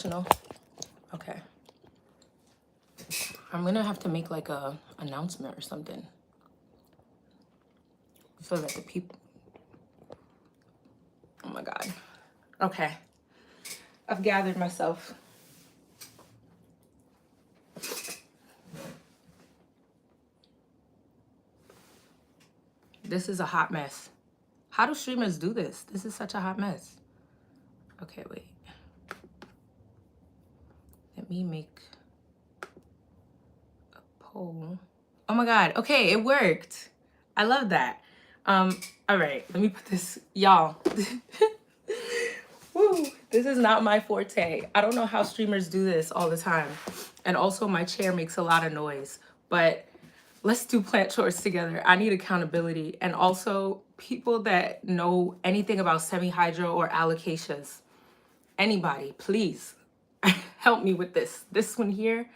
No. Okay. I'm gonna have to make like a announcement or something so that the people. Oh my God. Okay. I've gathered myself. This is a hot mess. How do streamers do this? This is such a hot mess. Okay, wait. Let me make a poll. Oh my God. Okay, it worked. I love that. All right, let me put this, y'all. Woo, this is not my forte. I don't know how streamers do this all the time. And also my chair makes a lot of noise, but let's do plant chores together. I need accountability. And also people that know anything about semi-hydro or alocasias. Anybody, please help me with this. This one here,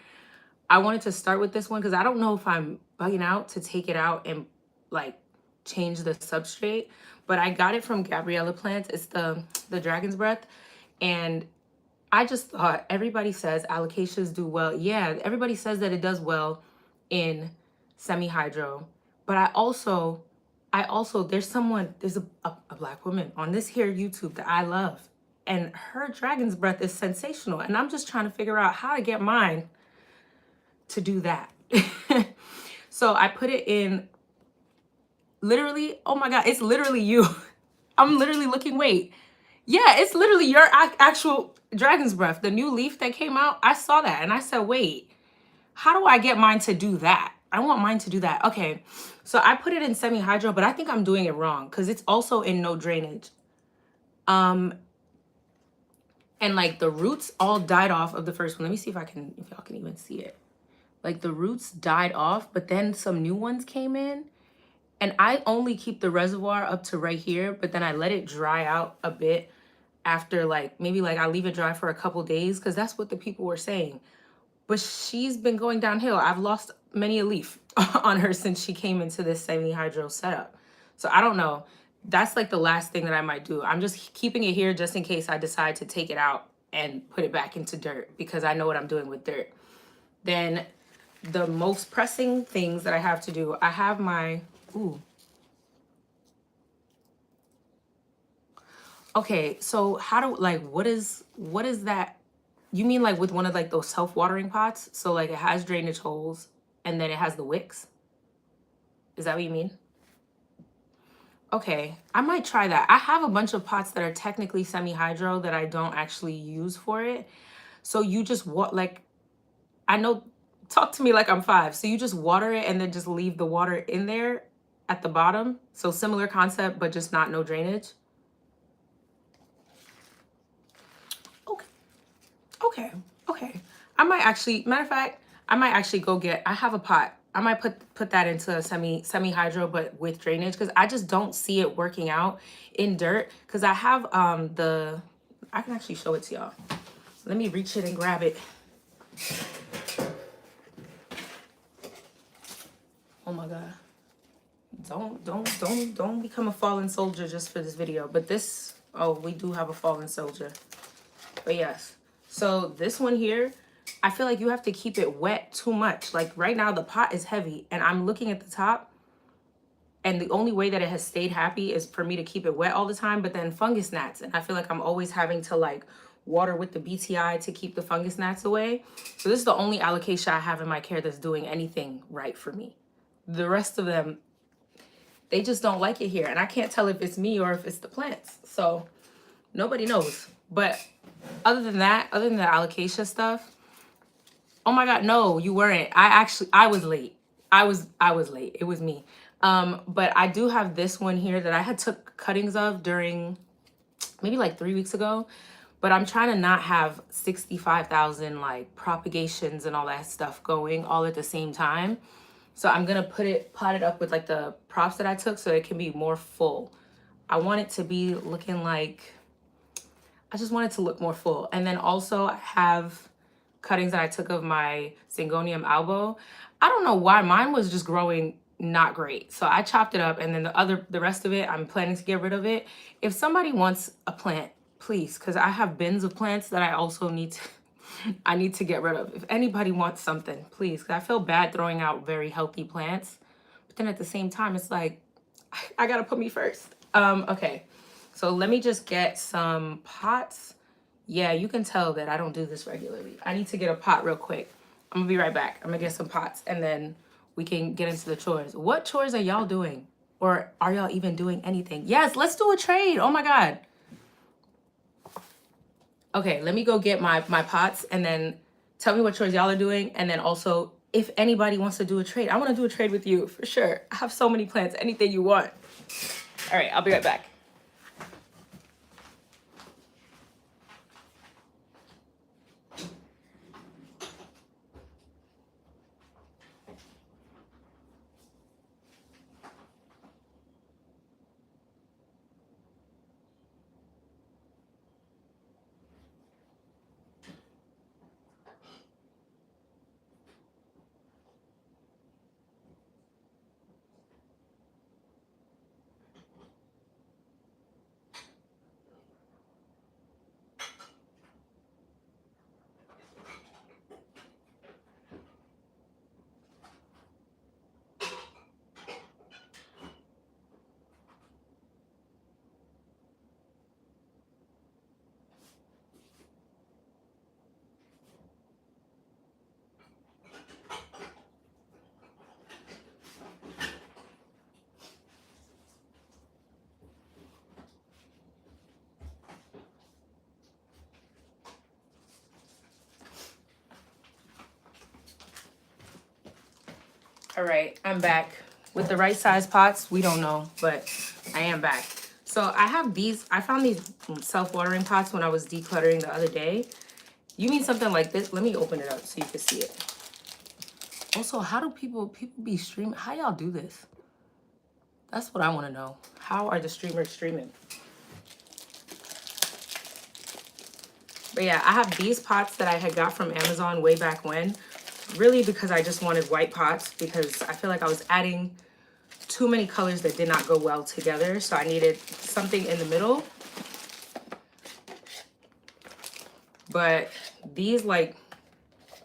I wanted to start with this one because I don't know if I'm bugging out to take it out and like change the substrate, but I got it from Gabriella Plants. It's the Dragon's Breath. And I just thought everybody says alocasias do well. Yeah, everybody says that it does well in semi-hydro. But I also, there's a black woman on this here YouTube that I love. And her Dragon's Breath is sensational. And I'm just trying to figure out how to get mine to do that. So I put it in literally, oh my God, it's literally you. I'm literally looking, wait. Yeah, it's literally your actual Dragon's Breath, the new leaf that came out. I saw that and I said, wait, how do I get mine to do that? I want mine to do that. Okay, so I put it in semi-hydro, but I think I'm doing it wrong because it's also in no drainage. And like the roots all died off of the first one. Let me see if y'all can even see it. Like the roots died off, but then some new ones came in. And I only keep the reservoir up to right here, but then I let it dry out a bit after like, maybe like I leave it dry for a couple days because that's what the people were saying. But she's been going downhill. I've lost many a leaf on her since she came into this semi-hydro setup. So I don't know. That's like the last thing that I might do. I'm just keeping it here just in case I decide to take it out and put it back into dirt because I know what I'm doing with dirt. Then the most pressing things that I have to do, I have my, ooh. Okay, so how do, like, what is that? You mean like with one of like those self-watering pots? So like it has drainage holes and then it has the wicks? Is that what you mean? Okay, I might try that. I have a bunch of pots that are technically semi-hydro that I don't actually use for it. So you just like, I know, talk to me like I'm 5. So you just water it and then just leave the water in there at the bottom. So similar concept, but just no drainage. Okay. I might actually, matter of fact, I might actually go get, I have a pot. I might put that into a semi-hydro, but with drainage, because I just don't see it working out in dirt. Because I have I can actually show it to y'all. Let me reach it and grab it. Oh my God. Don't become a fallen soldier just for this video. But this, oh, we do have a fallen soldier. But yes. So this one here, I feel like you have to keep it wet too much. Like right now the pot is heavy and I'm looking at the top and the only way that it has stayed happy is for me to keep it wet all the time, but then fungus gnats. And I feel like I'm always having to like water with the BTI to keep the fungus gnats away. So this is the only alocasia I have in my care that's doing anything right for me. The rest of them, they just don't like it here. And I can't tell if it's me or if it's the plants. So nobody knows. But other than the alocasia stuff, oh my God, no, you weren't. I was late. I was late. It was me. But I do have this one here that I had took cuttings of during maybe like 3 weeks ago. But I'm trying to not have 65,000 like propagations and all that stuff going all at the same time. So I'm gonna pot it up with like the props that I took so it can be more full. I want it to be looking like, I just want it to look more full. And then also I have cuttings that I took of my Syngonium albo. I don't know why mine was just growing not great. So I chopped it up and then the rest of it, I'm planning to get rid of it. If somebody wants a plant, please, because I have bins of plants that I also need to I need to get rid of. If anybody wants something, please, because I feel bad throwing out very healthy plants. But then at the same time, it's like, I gotta put me first. Okay, so let me just get some pots. Yeah, you can tell that I don't do this regularly. I need to get a pot real quick. I'm gonna be right back. I'm gonna get some pots and then we can get into the chores. What chores are y'all doing? Or are y'all even doing anything? Yes, let's do a trade. Oh my God. Okay, let me go get my pots and then tell me what chores y'all are doing. And then also, if anybody wants to do a trade, I want to do a trade with you for sure. I have so many plants, anything you want. All right, I'll be right back. All right, I'm back. With the right size pots, we don't know, but I am back. So I have these, I found these self-watering pots when I was decluttering the other day. You need something like this? Let me open it up so you can see it. Also, how do people be streaming? How y'all do this? That's what I want to know. How are the streamers streaming? But yeah, I have these pots that I had got from Amazon way back when. Really because I just wanted white pots because I feel like I was adding too many colors that did not go well together. So I needed something in the middle. But these like,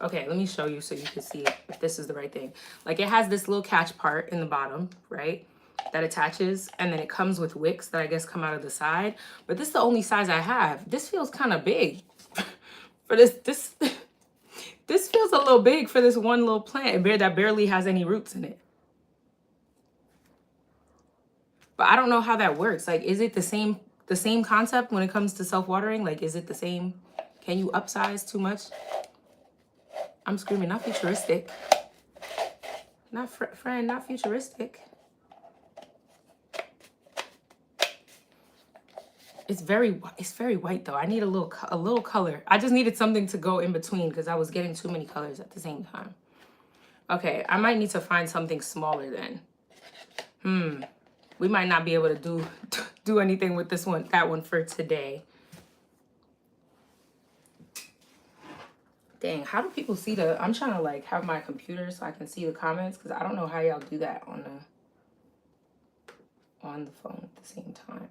okay, let me show you so you can see if this is the right thing. Like it has this little catch part in the bottom, right? That attaches and then it comes with wicks that I guess come out of the side. But this is the only size I have. This feels kind of big for this feels a little big for this one little plant that barely has any roots in it. But I don't know how that works. Like, is it the same concept when it comes to self-watering? Like, is it the same? Can you upsize too much? I'm screaming, not futuristic. Not friend, not futuristic. It's very white though. I need a little color. I just needed something to go in between because I was getting too many colors at the same time. Okay, I might need to find something smaller then. We might not be able to do anything with that one for today. Dang, how do people see I'm trying to like have my computer so I can see the comments because I don't know how y'all do that on the phone at the same time.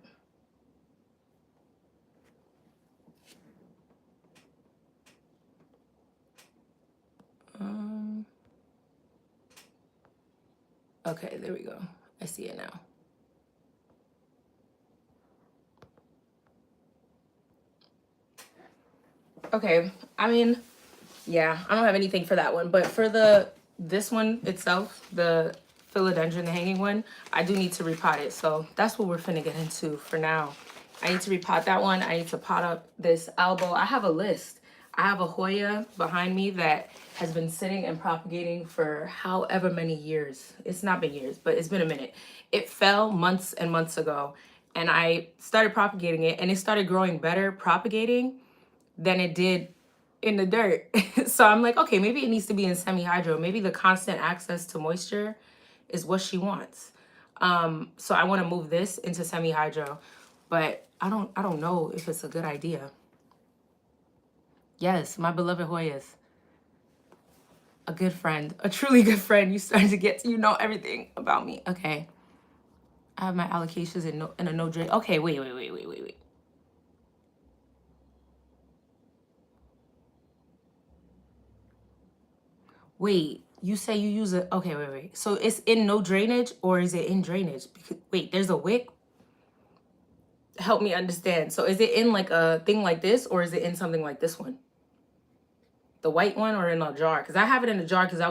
Okay, there we go. I see it now. Okay, I mean, yeah, I don't have anything for that one, but for this one itself, the philodendron, the hanging one, I do need to repot it. So that's what we're finna get into for now. I need to repot that one. I need to pot up this elbow. I have a list. I have a Hoya behind me that has been sitting and propagating for however many years. It's not been years, but it's been a minute. It fell months and months ago, and I started propagating it, and it started growing better propagating than it did in the dirt. So I'm like, okay, maybe it needs to be in semi-hydro. Maybe the constant access to moisture is what she wants. So I want to move this into semi-hydro, but I don't know if it's a good idea. Yes, my beloved Hoyas. A good friend, a truly good friend. You starting to get to, everything about me. Okay. I have my allocations in a no drain. Okay, wait. Wait, you say you use it. Okay, wait. So it's in no drainage or is it in drainage? Because, wait, there's a wick. Help me understand. So is it in like a thing like this or is it in something like this one? The white one or in a jar? Because I have it in a jar because I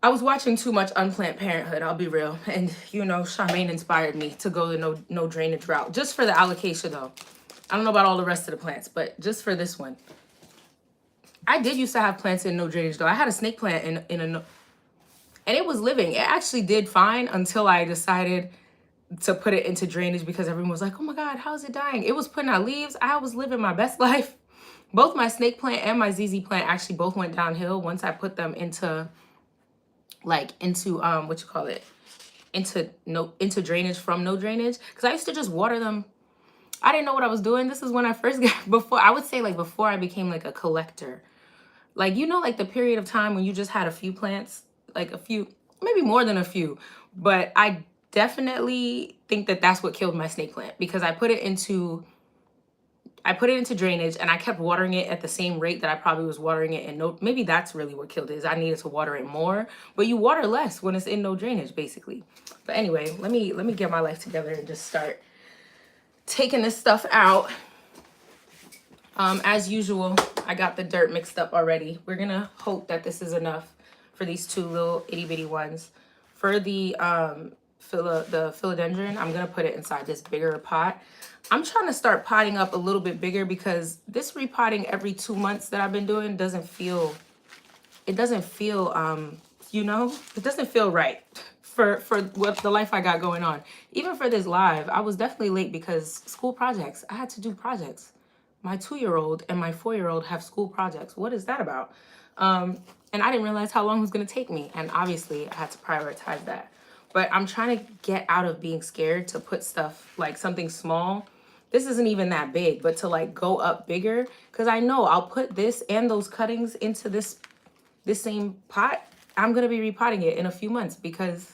was watching too much Unplanned Parenthood, I'll be real. And, you know, Charmaine inspired me to go the no drainage route. Just for the allocation, though. I don't know about all the rest of the plants, but just for this one. I did used to have plants in no drainage, though. I had a snake plant in a no... And it was living. It actually did fine until I decided to put it into drainage because everyone was like, oh my God, how is it dying? It was putting out leaves. I was living my best life. Both my snake plant and my ZZ plant actually both went downhill once I put them into what you call it, into drainage from no drainage, because I used to just water them. I didn't know what I was doing. This is when I first got, before I would say like before I became like a collector, like, you know, like the period of time when you just had a few plants, like a few, maybe more than a few. But I definitely think that that's what killed my snake plant, because I put it into drainage and I kept watering it at the same rate that I probably was watering it in no, maybe that's really what killed it, is I needed to water it more, but you water less when it's in no drainage basically. But anyway, let me get my life together and just start taking this stuff out. As usual, I got the dirt mixed up already. We're gonna hope that this is enough for these two little itty bitty ones. For the philodendron, I'm gonna put it inside this bigger pot. I'm trying to start potting up a little bit bigger because this repotting every 2 months that I've been doing doesn't feel, you know, it doesn't feel right for what the life I got going on. Even for this live, I was definitely late because school projects. I had to do projects. My 2-year-old and my 4-year-old have school projects. What is that about? And I didn't realize how long it was going to take me. And obviously, I had to prioritize that. But I'm trying to get out of being scared to put stuff like something small. This isn't even that big, but to like go up bigger. Because I know I'll put this and those cuttings into this same pot. I'm going to be repotting it in a few months because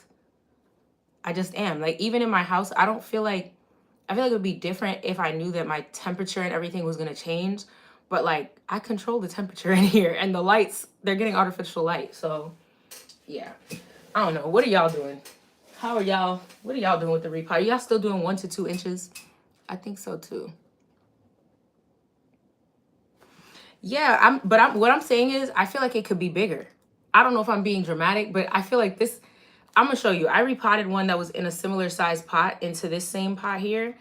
I just am. Like, even in my house, I feel like it would be different if I knew that my temperature and everything was going to change. But like, I control the temperature in here, and the lights, they're getting artificial light. So yeah, I don't know. What are y'all doing? What are y'all doing with the repot? Are y'all still doing 1 to 2 inches? I think so too. Yeah, what I'm saying is I feel like it could be bigger. I don't know if I'm being dramatic, but I feel like this, I'm gonna show you. I repotted one that was in a similar size pot into this same pot here.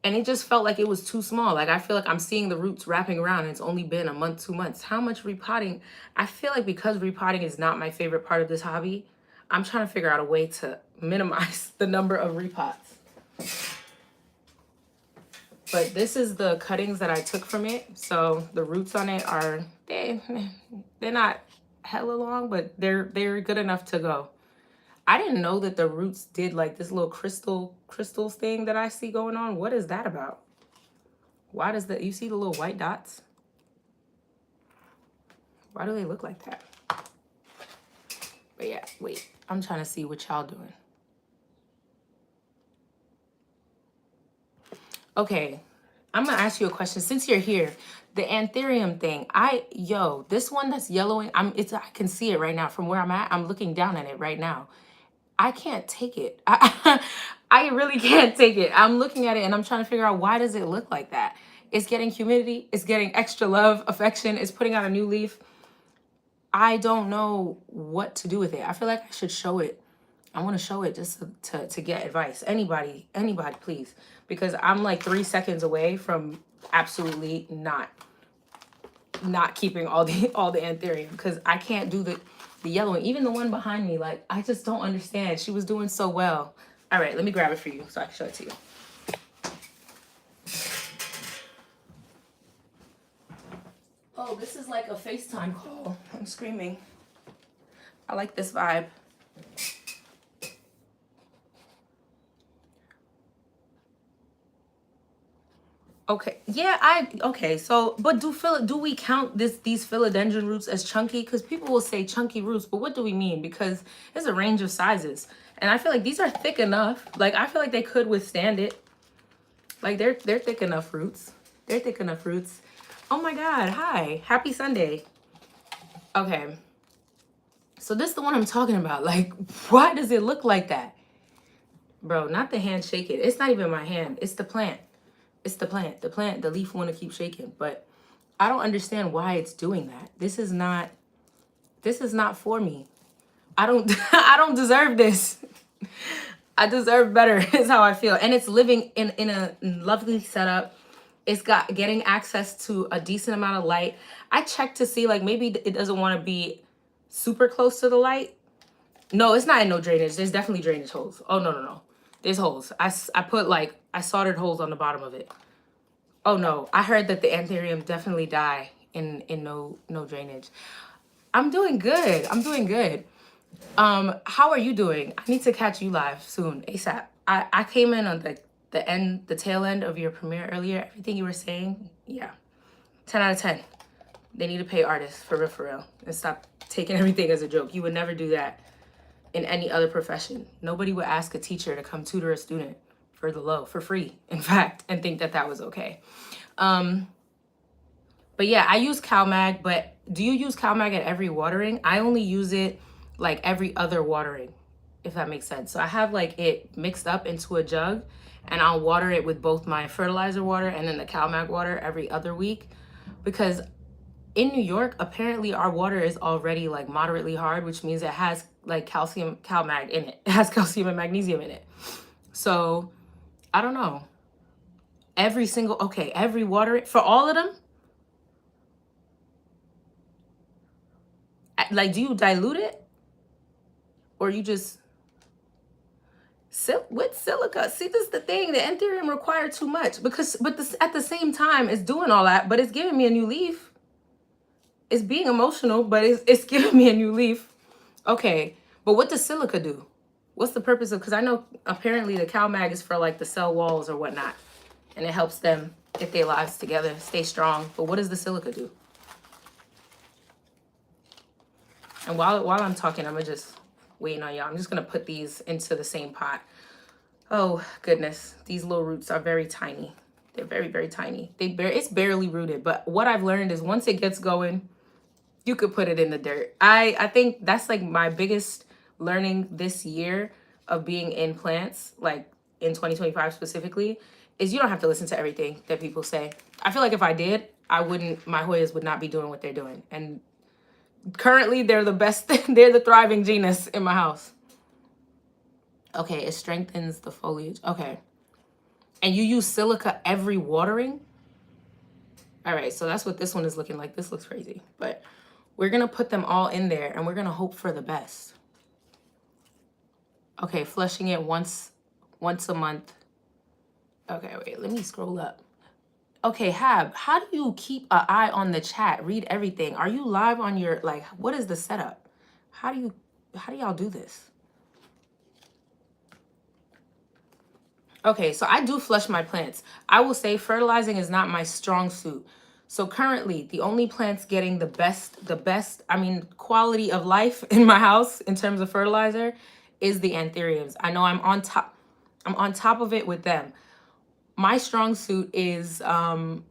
And it just felt like it was too small. Like, I feel like I'm seeing the roots wrapping around and it's only been a month, 2 months. How much repotting? I feel like because repotting is not my favorite part of this hobby, I'm trying to figure out a way to minimize the number of repots. But this is the cuttings that I took from it. So the roots on it are, they're not hella long, but they're good enough to go. I didn't know that the roots did like this little crystals thing that I see going on. What is that about? Why does you see the little white dots? Why do they look like that? But yeah, wait, I'm trying to see what y'all doing. Okay, I'm gonna ask you a question since you're here. The anthurium thing, this one that's yellowing, I can see it right now from where I'm at. I'm looking down at it right now. I can't take it. I really can't take it. I'm looking at it and I'm trying to figure out, why does it look like that? It's getting humidity. It's getting extra love, affection. It's putting out a new leaf. I don't know what to do with it. I feel like I should show it. I want to show it just to get advice. Anybody, please. Because I'm like 3 seconds away from absolutely not keeping all the anthurium, because I can't do the yellowing. Even the one behind me, like, I just don't understand. She was doing so well. All right, let me grab it for you so I can show it to you. Oh, this is like a FaceTime call. I'm screaming. I like this vibe. Okay, yeah, okay, so, but do we count these philodendron roots as chunky? Because people will say chunky roots, but what do we mean? Because there's a range of sizes, and I feel like these are thick enough. Like, I feel like they could withstand it. Like, they're thick enough roots. They're thick enough roots. Oh my God, hi, happy Sunday. Okay. So this is the one I'm talking about. Like, why does it look like that? Bro, not the hand shaking. It's not even my hand. It's the plant. It's the plant. The plant, the leaf want to keep shaking. But I don't understand why it's doing that. This is not for me. I don't I don't deserve this. I deserve better is how I feel. And it's living in a lovely setup. It's got getting access to a decent amount of light. I checked to see like maybe it doesn't want to be super close to the light. No, it's not in no drainage. There's definitely drainage holes. Oh, no, no, no. There's holes. I put like, I soldered holes on the bottom of it. Oh no, I heard that the anthurium definitely die in no drainage. I'm doing good. I'm doing good. How are you doing? I need to catch you live soon, ASAP. I came in on the tail end of your premiere earlier. Everything you were saying, yeah. 10 out of 10. They need to pay artists for real, and stop taking everything as a joke. You would never do that in any other profession. Nobody would ask a teacher to come tutor a student for free, in fact, and think that that was okay. But yeah, I use CalMag, but do you use CalMag at every watering? I only use it like every other watering, if that makes sense. So I have like it mixed up into a jug, and I'll water it with both my fertilizer water and then the CalMag water every other week, because in New York, apparently our water is already like moderately hard, which means it has like CalMag in it. It has calcium and magnesium in it. So I don't know. Every water for all of them. Like, do you dilute it? Or you just with silica? See, this is the thing. The anthurium require too much but at the same time, it's doing all that, but it's giving me a new leaf. It's being emotional, but it's giving me a new leaf. Okay, but what does silica do? What's the purpose of? Because I know apparently the CalMag is for like the cell walls or whatnot, and it helps them get their lives together, stay strong. But what does the silica do? And while I'm talking, I'm just waiting on y'all. I'm just gonna put these into the same pot. Oh goodness, these little roots are very tiny. They're very, very tiny. It's barely rooted, but what I've learned is once it gets going, you could put it in the dirt. I think that's like my biggest learning this year of being in plants, like in 2025 specifically, is you don't have to listen to everything that people say. I feel like if I did, my Hoyas would not be doing what they're doing. And currently they're the best, they're the thriving genus in my house. Okay, it strengthens the foliage. Okay. And you use silica every watering? All right, so that's what this one is looking like. This looks crazy, but we're gonna put them all in there and we're gonna hope for the best. Okay, flushing it once a month. Okay, wait, let me scroll up. Okay, Hab, how do you keep an eye on the chat? Read everything. Are you live on your, like, what is the setup? How do y'all do this? Okay, so I do flush my plants. I will say fertilizing is not my strong suit. So currently, the only plants getting the best, quality of life in my house in terms of fertilizer is the anthuriums. I know I'm on top of it with them. My strong suit is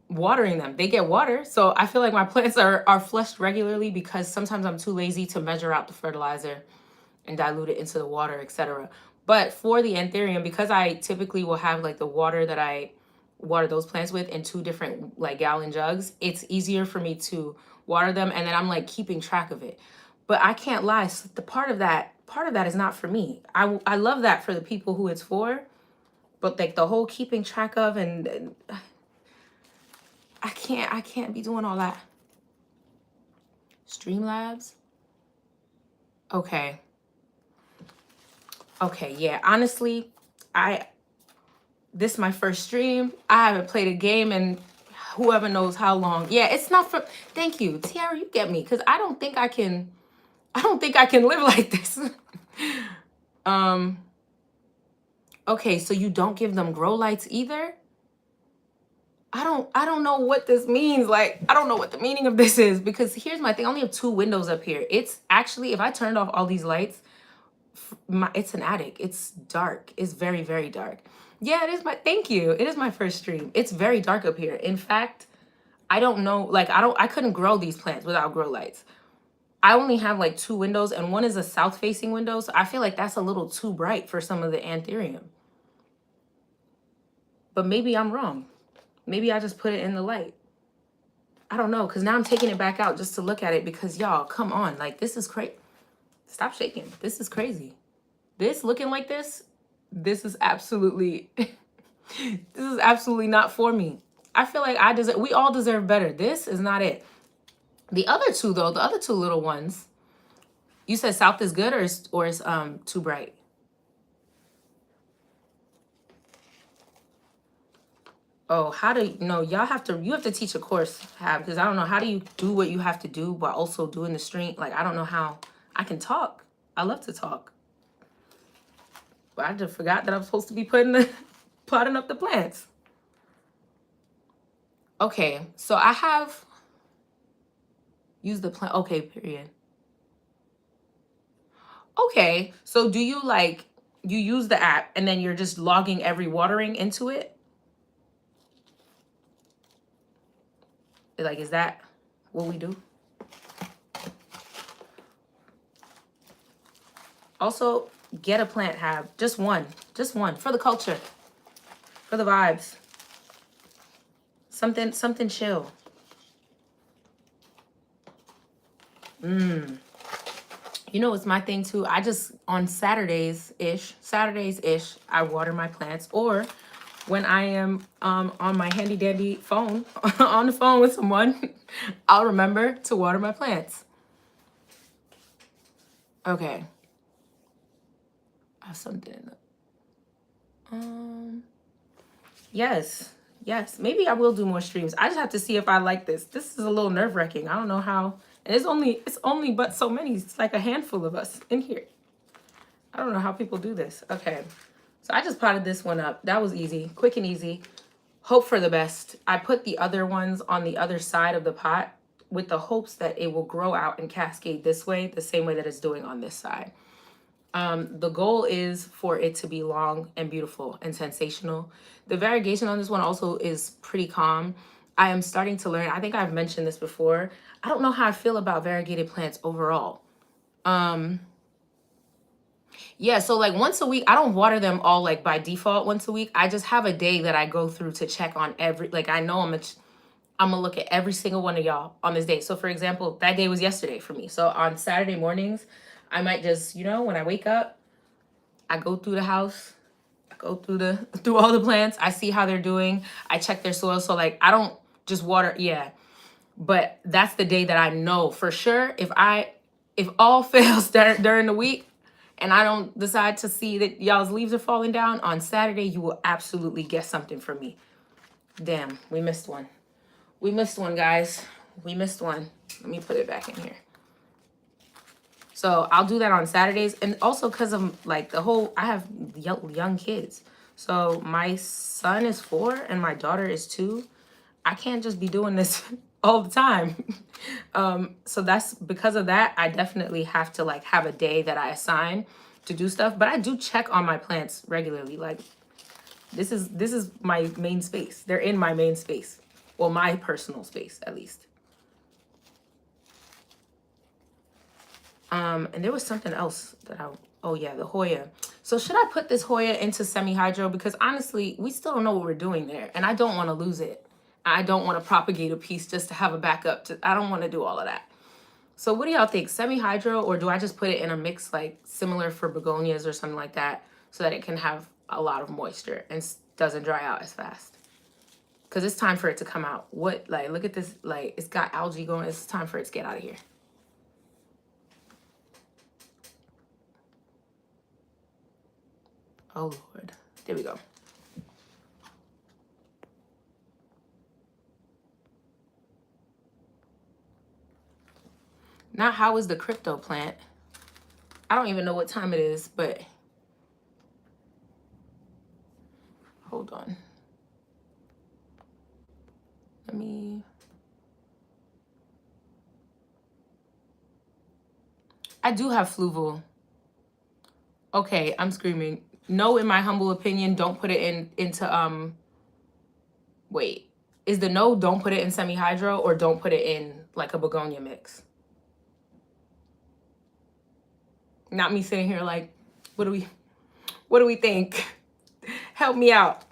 watering them. They get water. So I feel like my plants are flushed regularly because sometimes I'm too lazy to measure out the fertilizer and dilute it into the water, etc. But for the anthurium, because I typically will have like the water that I water those plants with in 2 different like gallon jugs, it's easier for me to water them, and then I'm like keeping track of it. But I can't lie, so the part of that is not for me. I love that for the people who it's for, but like the whole keeping track of and I can't be doing all that. Streamlabs. Okay, yeah, honestly, this is my first stream. I haven't played a game in whoever knows how long. Yeah, it's not for, thank you. Tiara, you get me, because I don't think I can live like this. Okay, so you don't give them grow lights either? I don't know what this means. Like, I don't know what the meaning of this is, because here's my thing. I only have 2 windows up here. It's actually, if I turned off all these lights, it's an attic. It's dark. It's very, very dark. Yeah, thank you. It is my first stream. It's very dark up here. In fact, I don't know, like I couldn't grow these plants without grow lights. I only have like 2 windows, and one is a south facing window. So I feel like that's a little too bright for some of the anthurium. But maybe I'm wrong. Maybe I just put it in the light. I don't know, because now I'm taking it back out just to look at it, because y'all, come on. Like, this is crazy. Stop shaking. This is crazy. This looking like this is absolutely, this is absolutely not for me. I feel like we all deserve better. This is not it. The other two though, the other 2 little ones, you said south is good, or is too bright? Oh, how do you know? You have to teach a course, because I don't know, how do you do what you have to do while also doing the stream? Like, I don't know how I can talk. I love to talk. But I just forgot that I'm supposed to be potting up the plants. Okay, so I have used the plant. Okay, period. Okay, so do you you use the app and then you're just logging every watering into it? Like, is that what we do? Also, get a plant, just one for the culture, for the vibes. Something chill. You know, it's my thing too. I just, on Saturdays-ish, I water my plants. Or when I am on my handy dandy phone, on the phone with someone, I'll remember to water my plants. Okay. I have something in the, yes. Maybe I will do more streams. I just have to see if I like this. This is a little nerve-wracking. I don't know how. And it's only but so many. It's like a handful of us in here. I don't know how people do this. Okay. So I just potted this one up. That was easy, quick and easy. Hope for the best. I put the other ones on the other side of the pot with the hopes that it will grow out and cascade this way, the same way that it's doing on this side. The goal is for it to be long and beautiful and sensational. The variegation on this one also is pretty calm. I am starting to learn. I think I've mentioned this before. I don't know how I feel about variegated plants overall. Yeah, so like once a week, I don't water them all like by default once a week. I just have a day that I go through to check on like I know I'm gonna look at every single one of y'all on this day. So for example, that day was yesterday for me. So on Saturday mornings, I might just, when I wake up, I go through the house, I go through all the plants, I see how they're doing, I check their soil. So like I don't just water, yeah. But that's the day that I know for sure. If all fails during the week and I don't decide to see that y'all's leaves are falling down, on Saturday you will absolutely get something from me. Damn, we missed one. We missed one, guys. We missed one. Let me put it back in here. So I'll do that on Saturdays. And also because of like I have young kids. So my son is 4 and my daughter is 2. I can't just be doing this all the time. So that's because of that, I definitely have to like have a day that I assign to do stuff. But I do check on my plants regularly. Like this is my main space. They're in my main space. Well, my personal space, at least. And there was something else that oh yeah, the Hoya. So should I put this Hoya into semi-hydro? Because honestly, we still don't know what we're doing there. And I don't want to lose it. I don't want to propagate a piece just to have a backup. I don't want to do all of that. So what do y'all think? Semi-hydro, or do I just put it in a mix like similar for begonias or something like that so that it can have a lot of moisture and doesn't dry out as fast? Because it's time for it to come out. Look at this, like it's got algae going. It's time for it to get out of here. Oh Lord, there we go. Now, how is the crypto plant? I don't even know what time it is, but hold on. I do have fluval. Okay, I'm screaming. No, in my humble opinion, don't put it into, wait. Is the no, don't put it in semi-hydro, or don't put it in like a begonia mix? Not me sitting here like, what do we think? Help me out.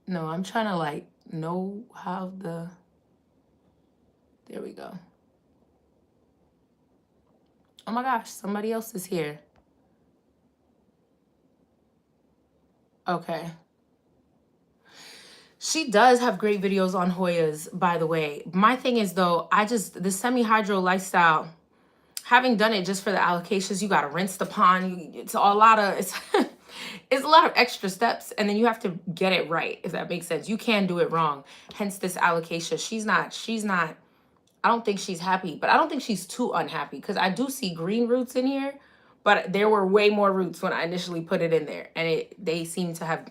No, I'm trying to like know how there we go. Oh my gosh, somebody else is here. Okay. She does have great videos on Hoyas, by the way. My thing is though, the semi-hydro lifestyle, having done it just for the allocations, you gotta rinse the pond. It's a lot of it's a lot of extra steps, and then you have to get it right, if that makes sense. You can do it wrong. Hence this allocation. She's not, I don't think she's happy, but I don't think she's too unhappy because I do see green roots in here, but there were way more roots when I initially put it in there, and they seem to have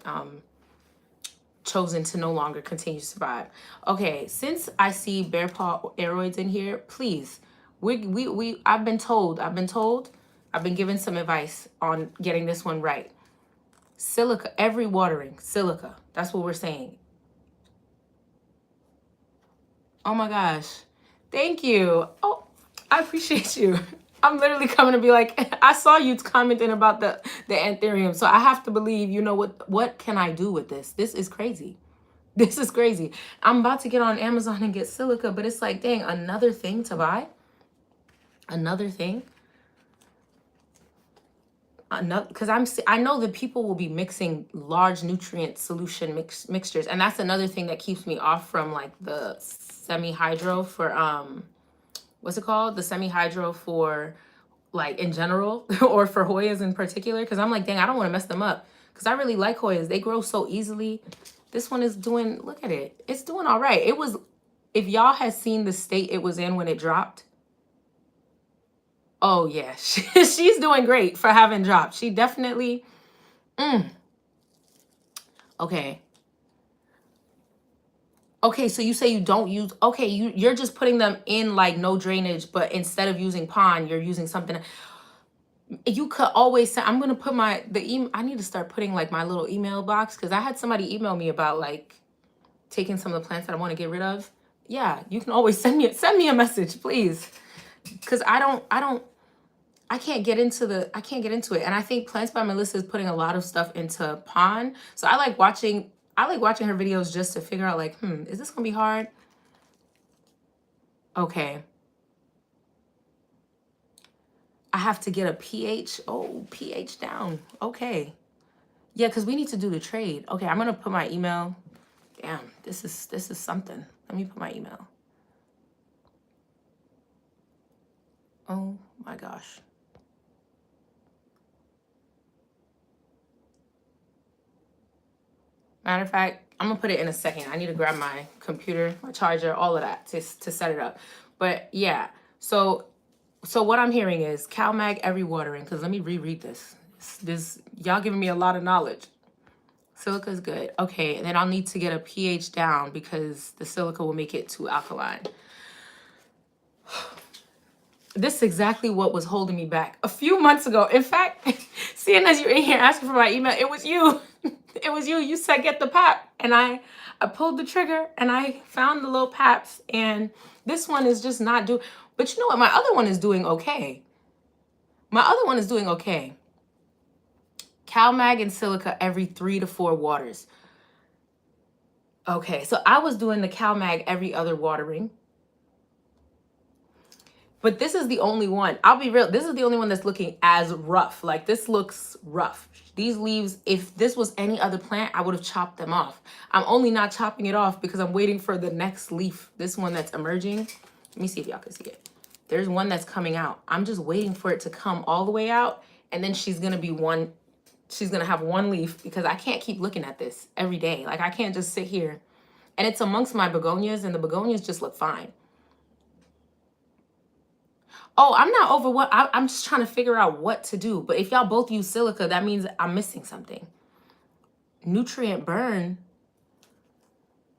chosen to no longer continue to survive. Okay, since I see bear paw aeroids in here, please, I've been told, I've been given some advice on getting this one right. Silica, every watering, silica. That's what we're saying. Oh my gosh. Thank you. Oh, I appreciate you. I'm literally coming to be like, I saw you commenting about the anthurium, so I have to believe, you know, what can I do with this? This is crazy. This is crazy. I'm about to get on Amazon and get silica, but it's like, dang, another thing to buy? Another thing? Because I know that people will be mixing large nutrient solution mixtures, and that's another thing that keeps me off from like the semi-hydro for what's it called, the semi-hydro for like in general or for Hoyas in particular, because I'm like, dang, I don't want to mess them up because I really like Hoyas. They grow so easily. This one is doing, look at it, it's doing all right. It was, if y'all had seen the state it was in when it dropped, oh yeah, she's doing great for having dropped. She definitely, okay. Okay, so you say you don't use, okay, you're just putting them in like no drainage, but instead of using pond, you're using something. You could always say, I'm gonna put I need to start putting like my little email box, because I had somebody email me about like taking some of the plants that I want to get rid of. Yeah, you can always send me a message, please, because I can't get into it. And I think Plants by Melissa is putting a lot of stuff into pond. So I like watching her videos just to figure out like, is this gonna be hard? Okay. I have to get a pH. Oh, pH down. Okay. Yeah, because we need to do the trade. Okay, I'm gonna put my email. Damn, this is something. Let me put my email. Oh my gosh. Matter of fact, I'm gonna put it in a second. I need to grab my computer, my charger, all of that to set it up. But yeah, so what I'm hearing is CalMag every watering, because let me reread this. This y'all giving me a lot of knowledge. Silica is good. Okay, and then I'll need to get a pH down because the silica will make it too alkaline. This is exactly what was holding me back a few months ago. In fact, seeing as you're in here asking for my email, it was you. It was you. You said get the pap, and I pulled the trigger and I found the little paps, and this one is just not doing. But you know what? My other one is doing okay. CalMag and silica every 3 to 4 waters. Okay, so I was doing the CalMag every other watering. But this is the only one. I'll be real. This is the only one that's looking as rough. Like, this looks rough. These leaves, if this was any other plant, I would have chopped them off. I'm only not chopping it off because I'm waiting for the next leaf. This one that's emerging. Let me see if y'all can see it. There's one that's coming out. I'm just waiting for it to come all the way out. And then she's going to have one leaf, because I can't keep looking at this every day. Like, I can't just sit here. And it's amongst my begonias, and the begonias just look fine. Oh, I'm not over what, I'm just trying to figure out what to do. But if y'all both use silica, that means I'm missing something. Nutrient burn.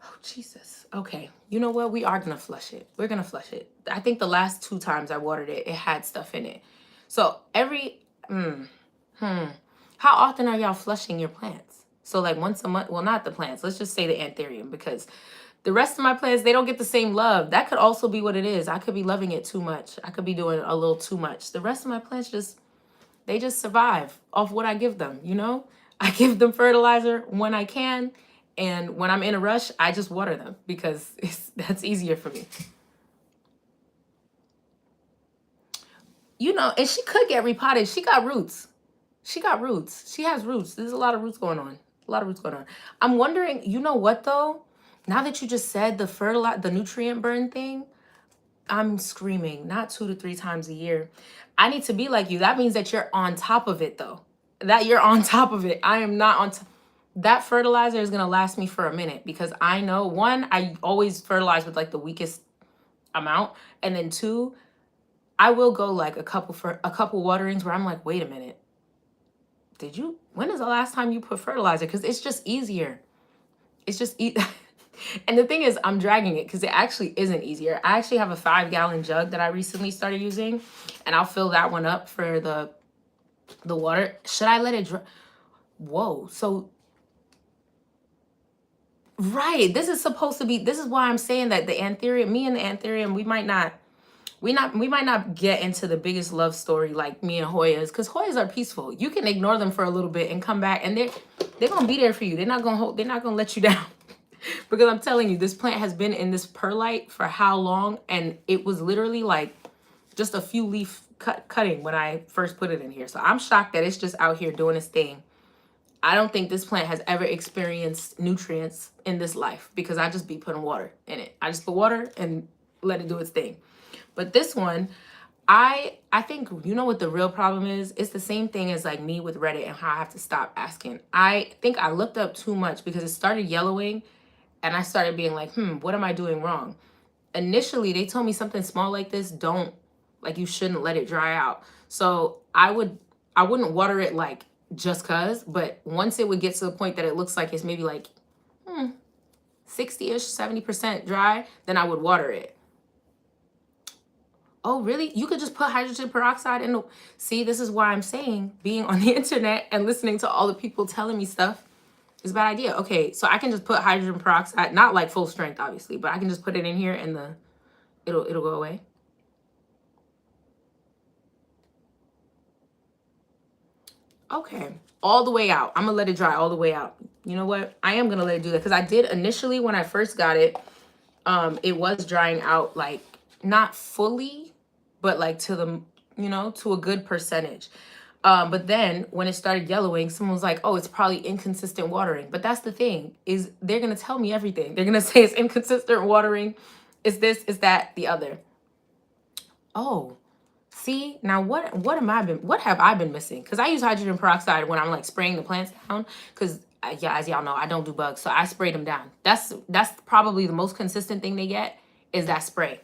Oh, Jesus. Okay. You know what? We are going to flush it. We're going to flush it. I think the last 2 times I watered it, it had stuff in it. So how often are y'all flushing your plants? So like once a month? Well, not the plants. Let's just say the anthurium, because The rest of my plants, they don't get the same love. That could also be what it is. I could be loving it too much. I could be doing a little too much. The rest of my plants they just survive off what I give them, you know? I give them fertilizer when I can, and when I'm in a rush, I just water them because that's easier for me. You know, and she could get repotted. She got roots. She got roots. She has roots. There's a lot of roots going on. A lot of roots going on. I'm wondering, you know what though? Now that you just said the nutrient burn thing, I'm screaming, not 2 to 3 times a year. I need to be like you. That means that you're on top of it though. That you're on top of it. I am not on top. That fertilizer is going to last me for a minute because I know, one, I always fertilize with like the weakest amount. And then two, I will go like a couple waterings where I'm like, wait a minute. When is the last time you put fertilizer? Because it's just easier. It's just and the thing is, I'm dragging it because it actually isn't easier. I actually have a 5-gallon jug that I recently started using, and I'll fill that one up for the water. Should I let it dry? Whoa. So, right. This is why I'm saying that the anthurium, me and the anthurium, we might not get into the biggest love story like me and Hoyas, because Hoyas are peaceful. You can ignore them for a little bit and come back, and they're gonna be there for you. They're not gonna let you down. Because I'm telling you, this plant has been in this perlite for how long, and it was literally like just a few leaf cutting when I first put it in here. So I'm shocked that it's just out here doing its thing. I don't think this plant has ever experienced nutrients in this life because I just be putting water in it. I just put water and let it do its thing. But this one, I think, you know what the real problem is? It's the same thing as like me with Reddit and how I have to stop asking. I think I looked up too much because it started yellowing and I started being like, what am I doing wrong? Initially, they told me something small like this, you shouldn't let it dry out. So I wouldn't water it like just cause, but once it would get to the point that it looks like it's maybe like 60-ish, 70% dry, then I would water it. Oh, really? You could just put hydrogen peroxide in the... See, this is why I'm saying being on the internet and listening to all the people telling me stuff is a bad idea. Okay, so I can just put hydrogen peroxide, not like full strength, obviously, but I can just put it in here and it'll go away. Okay, all the way out. I'm gonna let it dry all the way out. You know what? I am gonna let it do that because I did initially when I first got it, it was drying out like not fully, but like to a good percentage. But then when it started yellowing, someone was like, oh, it's probably inconsistent watering. But that's the thing, is they're going to tell me everything. They're going to say it's inconsistent watering. It's this, it's that, the other. Oh, see, now what have I been missing? Because I use hydrogen peroxide when I'm like spraying the plants down. Because as y'all know, I don't do bugs. So I spray them down. That's probably the most consistent thing they get is that spray.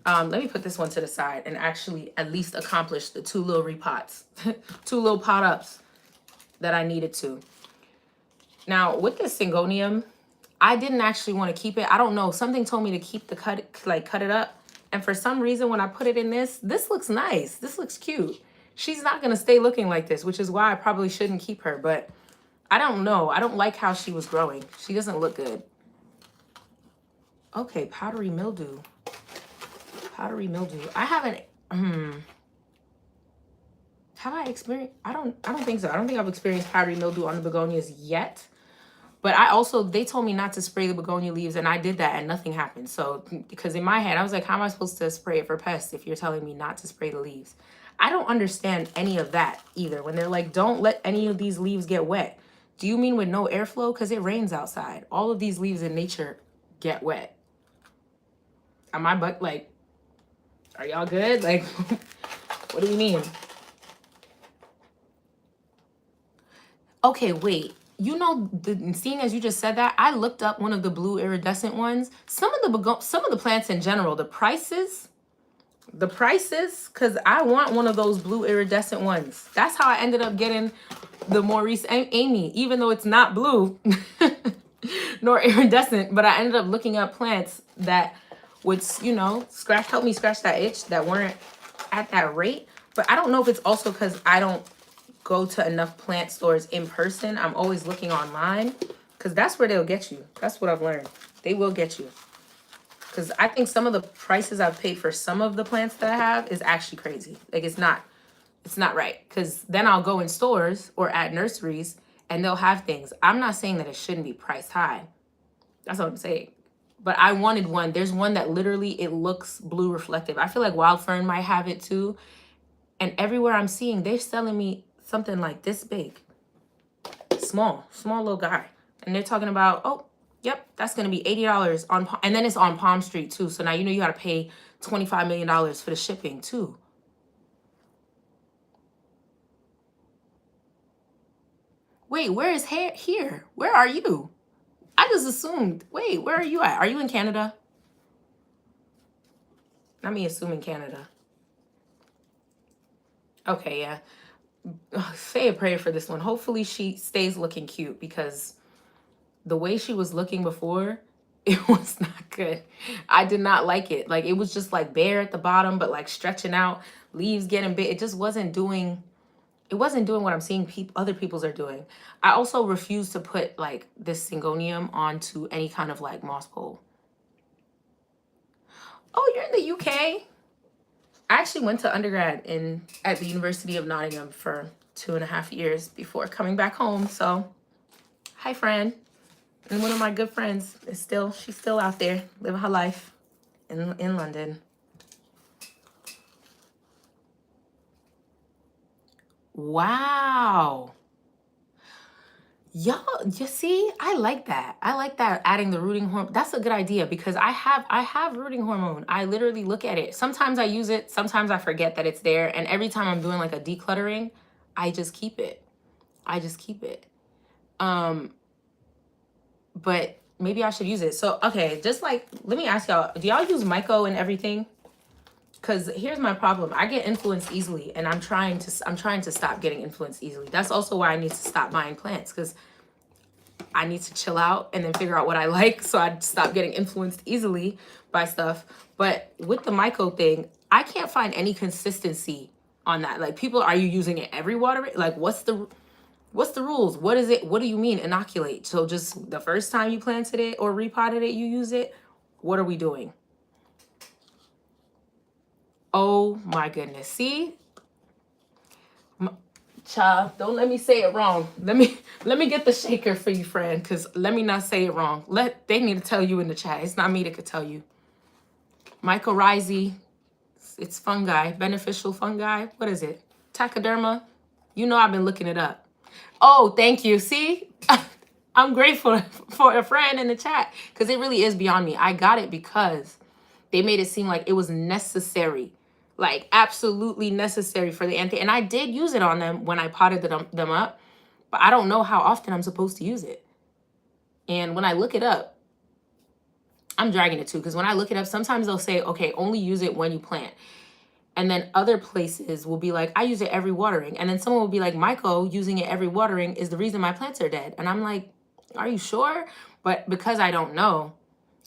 Let me put this one to the side and actually at least accomplish the 2 little repots, 2 little pot ups that I needed to. Now with this syngonium, I didn't actually want to keep it. I don't know. Something told me to keep cut it up. And for some reason, when I put it in this looks nice. This looks cute. She's not going to stay looking like this, which is why I probably shouldn't keep her. But I don't know. I don't like how she was growing. She doesn't look good. Okay, powdery mildew. Powdery mildew. I haven't. Have I experienced? I don't think so. I don't think I've experienced powdery mildew on the begonias yet. But they told me not to spray the begonia leaves, and I did that, and nothing happened. So, because in my head, I was like, how am I supposed to spray it for pests if you're telling me not to spray the leaves? I don't understand any of that either. When they're like, don't let any of these leaves get wet. Do you mean with no airflow? Because it rains outside. All of these leaves in nature get wet. Am I like, are y'all good? Like, what do you mean? Okay, wait. You know, seeing as you just said that, I looked up one of the blue iridescent ones. Some of the plants in general, the prices, because I want one of those blue iridescent ones. That's how I ended up getting the Maurice Amy, even though it's not blue nor iridescent. But I ended up looking up plants that would, help me scratch that itch that weren't at that rate. But I don't know if it's also because I don't go to enough plant stores in person. I'm always looking online Because that's where they'll get you. That's what I've learned. They will get you. Because I think some of the prices I've paid for some of the plants that I have is actually crazy. Like, it's not right. Because then I'll go in stores or at nurseries and they'll have things. I'm not saying that it shouldn't be priced high. That's what I'm saying. But I wanted one. There's one that literally, it looks blue reflective. I feel like Wild Fern might have it too. And everywhere I'm seeing, they're selling me something like this big. Small little guy. And they're talking about, oh, yep, that's going to be $80 on, and then it's on Palm Street too. So now you know you got to pay $25 million for the shipping too. Wait, where is here? Where are you? I just assumed. Wait, where are you at? Are you in Canada? Let me assume in Canada. Okay, yeah. Say a prayer for this one. Hopefully she stays looking cute, because the way she was looking before, it was not good. I did not like it. Like, it was just like bare at the bottom, but like stretching out, leaves getting big. It just wasn't doing, what I'm seeing other people's are doing. I also refuse to put like this syngonium onto any kind of like moss pole. Oh, you're in the UK? I actually went to undergrad at the University of Nottingham for 2.5 years before coming back home. So, hi, friend. And one of my good friends she's still out there living her life in London. Wow. Y'all, you see, I like that. I like that, adding the rooting hormone. That's a good idea, because I have rooting hormone. I literally look at it. Sometimes I use it. Sometimes I forget that it's there. And every time I'm doing like a decluttering, I just keep it. But maybe I should use it. So, okay, just like, let me ask y'all, do y'all use Myco and everything? Because here's my problem. I get influenced easily, and I'm trying to stop getting influenced easily. That's also why I need to stop buying plants, because I need to chill out and then figure out what I like, so I stop getting influenced easily by stuff. But with the Myco thing, I can't find any consistency on that. Like, people, are you using it every water? Like, what's the rules? What is it? What do you mean inoculate? So just the first time you planted it or repotted it, you use it? What are we doing? Oh my goodness. See? Child, don't let me say it wrong. Let me get the shaker for you, friend, because let me not say it wrong. They need to tell you in the chat. It's not me that could tell you. Mycorrhizae, it's fungi, beneficial fungi. What is it? Tachoderma. You know I've been looking it up. Oh, thank you. See? I'm grateful for a friend in the chat, because it really is beyond me. I got it because they made it seem like it was necessary, like absolutely necessary for the and I did use it on them when I potted them up, but I don't know how often I'm supposed to use it. And when I look it up, I'm dragging it too, because when I look it up, sometimes they'll say, okay, only use it when you plant. And then other places will be like, I use it every watering. And then someone will be like, Myco, using it every watering is the reason my plants are dead. And I'm like, are you sure? But because I don't know,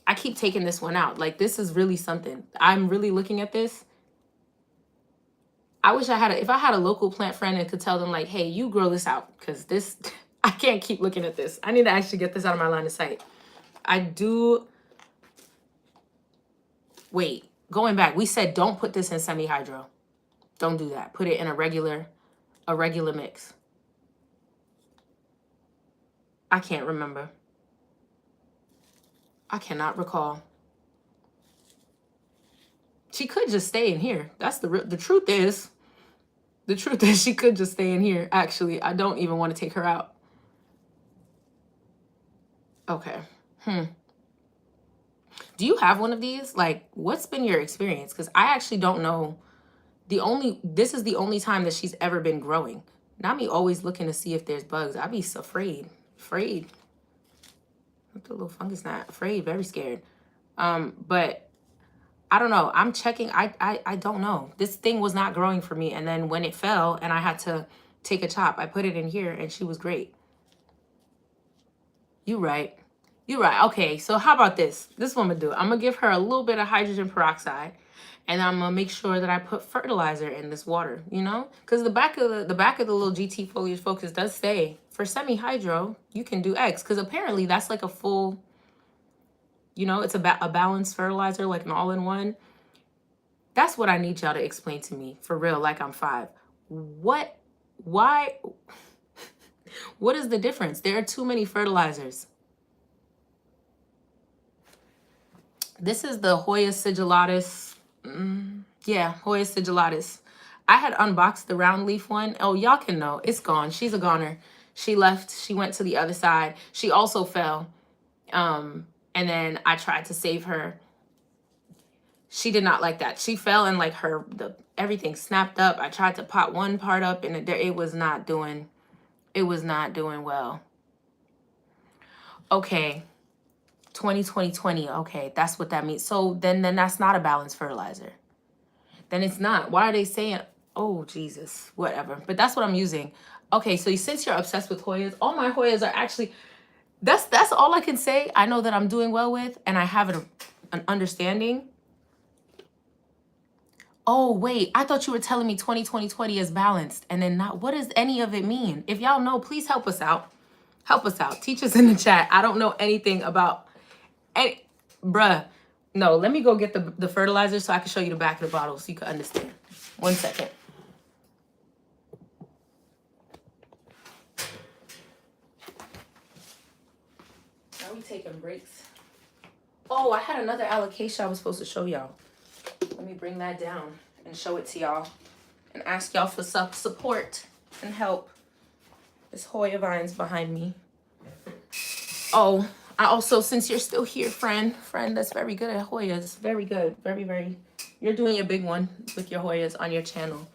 I keep taking this one out. Like, this is really something. I'm really looking at this. I wish if I had a local plant friend and could tell them like, hey, you grow this out, because this, I can't keep looking at this. I need to actually get this out of my line of sight. Wait, going back, we said don't put this in semi-hydro. Don't do that. Put it in a regular mix. I can't remember. I cannot recall. She could just stay in here. That's the truth is she could just stay in here. Actually, I don't even want to take her out. Okay. Do you have one of these? Like, what's been your experience? Because I actually don't know. This is the only time that she's ever been growing. Not me always looking to see if there's bugs. I'd be so afraid. What the little fungus gnat? Afraid, very scared. But I don't know. I'm checking. I don't know. This thing was not growing for me. And then when it fell and I had to take a chop, I put it in here and she was great. You're right. Okay, so how about this? This one I'm gonna do. I'm gonna give her a little bit of hydrogen peroxide, And I'm gonna make sure that I put fertilizer in this water, you know? Because the back of the little GT foliage focus does say for semi-hydro, you can do X. Because apparently that's like a full, you know, it's a balanced fertilizer, like an all-in-one. That's what I need y'all to explain to me for real, like I'm 5. Why, what is the difference? There are too many fertilizers. This is the Hoya sigillatus. Yeah, Hoya sigillatus. I had unboxed the round leaf one. Oh, y'all can know. It's gone. She's a goner. She left. She went to the other side. She also fell. And then I tried to save her. She did not like that. She fell and like everything snapped up. I tried to pot one part up and it was not doing well. Okay. 20. Okay, that's what that means. So then that's not a balanced fertilizer. Then it's not. Why are they saying, oh, Jesus, whatever. But that's what I'm using. Okay, so since you're obsessed with Hoyas, all my Hoyas are actually, that's all I can say. I know that I'm doing well with, and I have an understanding. Oh, wait, I thought you were telling me 20 is balanced and then not. What does any of it mean? If y'all know, please help us out. Help us out. Teach us in the chat. I don't know anything about any, bruh. No, let me go get the fertilizer so I can show you the back of the bottle so you can understand. 1 second. Are we taking breaks? Oh, I had another allocation I was supposed to show y'all. Let me bring that down and show it to y'all and ask y'all for support and help. This Hoya vine's behind me. Oh, I also, since you're still here, friend that's very good at Hoyas, very good, very, you're doing a big one with your Hoyas on your channel.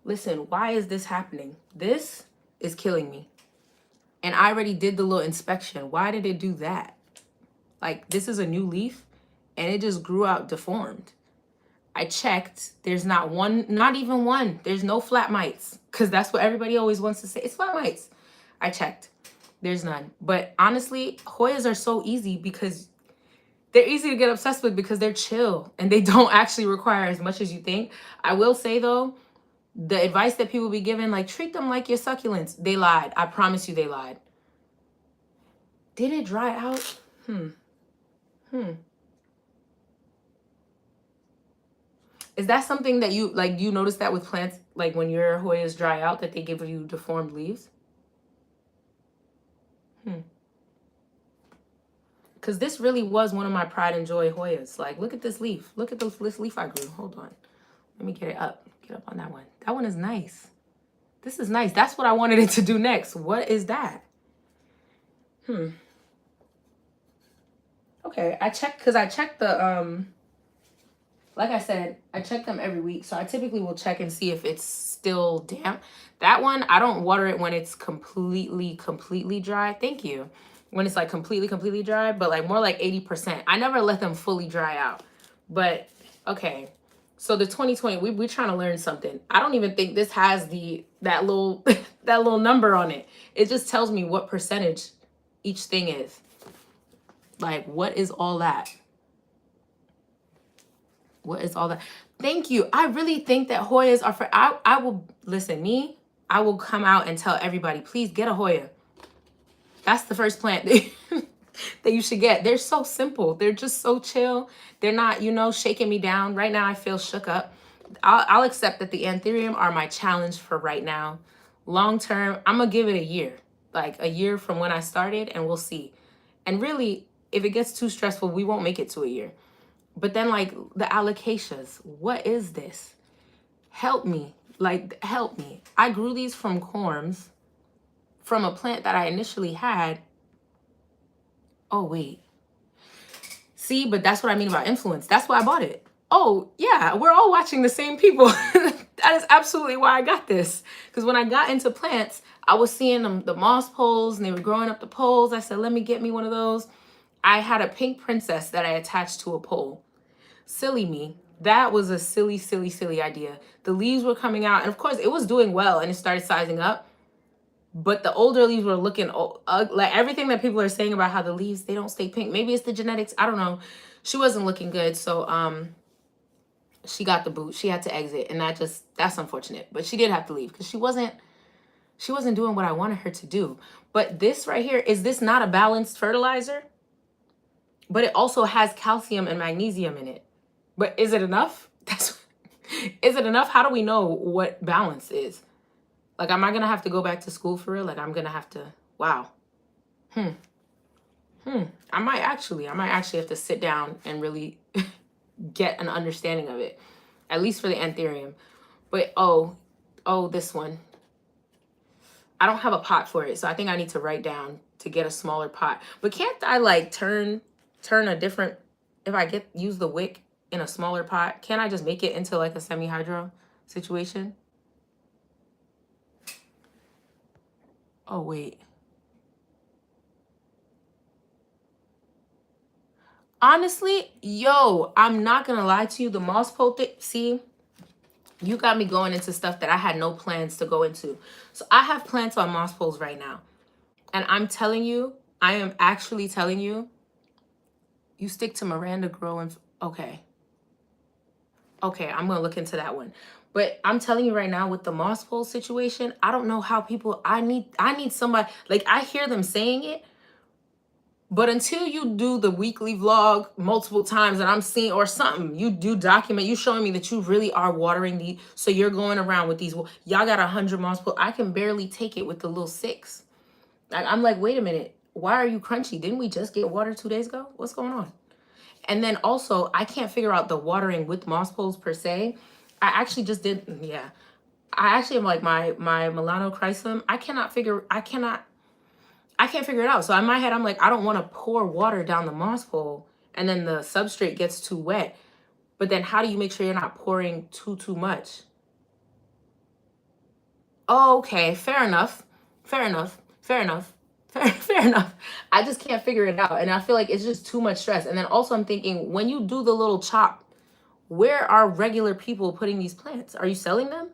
Listen, why is this happening? This is killing me. And I already did the little inspection. Why did it do that? Like, this is a new leaf and it just grew out deformed. I checked, there's not even one. There's no flat mites, because that's what everybody always wants to say. It's flat mites. I checked. There's none. But honestly, Hoyas are so easy because they're easy to get obsessed with because they're chill and they don't actually require as much as you think. I will say though, the advice that people be given, like treat them like your succulents. They lied. I promise you they lied. Did it dry out? Is that something that you notice that with plants, like when your Hoyas dry out, that they give you deformed leaves? Because this really was one of my pride and joy Hoyas. Like, look at this leaf. Look at this leaf I grew. Hold on. Let me get it up. Get up on that one. That one is nice. This is nice. That's what I wanted it to do next. What is that? Okay, I checked the, like I said, I check them every week. So I typically will check and see if it's still damp. That one, I don't water it when it's completely dry. Thank you. When it's like completely dry, but like more like 80%. I never let them fully dry out. But okay. So the 2020, we're trying to learn something. I don't even think this has that little that little number on it. It just tells me what percentage each thing is. Like, what is all that? What is all that? Thank you. I really think that Hoyas are for, I will, listen, I will come out and tell everybody, please get a Hoya. That's the first plant that you should get. They're so simple. They're just so chill. They're not, shaking me down. Right now I feel shook up. I'll accept that the Anthurium are my challenge for right now. Long term, I'm going to give it a year. Like a year from when I started, and we'll see. And really, if it gets too stressful, we won't make it to a year. But then like the alocasias, what is this? Help me. Like, help me. I grew these from corms from a plant that I initially had. Oh, wait. See, but that's what I mean about influence. That's why I bought it. Oh, yeah, we're all watching the same people. That is absolutely why I got this. Because when I got into plants, I was seeing the moss poles and they were growing up the poles. I said, let me get me one of those. I had a pink princess that I attached to a pole. Silly me. That was a silly idea. The leaves were coming out. And of course, it was doing well and it started sizing up. But the older leaves were looking like everything that people are saying about how the leaves, they don't stay pink. Maybe it's the genetics. I don't know. She wasn't looking good. So She got the boot. She had to exit, and that's unfortunate. But she did have to leave because she wasn't doing what I wanted her to do. But this right here, is this not a balanced fertilizer? But it also has calcium and magnesium in it. But is it enough? Is it enough? How do we know what balance is? Like, am I gonna have to go back to school for real? Like, I'm gonna have to, wow. I might actually have to sit down and really get an understanding of it, at least for the anthurium. But oh, this one. I don't have a pot for it, so I think I need to write down to get a smaller pot. But can't I like turn a different, if I use the wick in a smaller pot, can't I just make it into like a semi-hydro situation? Oh, wait. Honestly, yo, I'm not gonna lie to you. The moss pole thing, see, you got me going into stuff that I had no plans to go into. So I have plants on moss poles right now. And I'm telling you, I am actually telling you, you stick to Miranda growing. Okay, I'm gonna look into that one. But I'm telling you right now, with the moss pole situation, I don't know how people, I need somebody, like, I hear them saying it, but until you do the weekly vlog multiple times and I'm seeing, or something, you do document, you showing me that you really are watering these, so you're going around with these, y'all got 100 moss pole, I can barely take it with the little 6. I'm like, wait a minute, why are you crunchy? Didn't we just get water 2 days ago? What's going on? And then also, I can't figure out the watering with moss poles per se. I actually just did, yeah. I actually am like my Milano Chrysum. I can't figure it out. So in my head, I'm like, I don't want to pour water down the moss pole and then the substrate gets too wet. But then how do you make sure you're not pouring too much? Oh, okay, fair enough. Fair enough. I just can't figure it out. And I feel like it's just too much stress. And then also I'm thinking, when you do the little chop, where are regular people putting these plants? Are you selling them?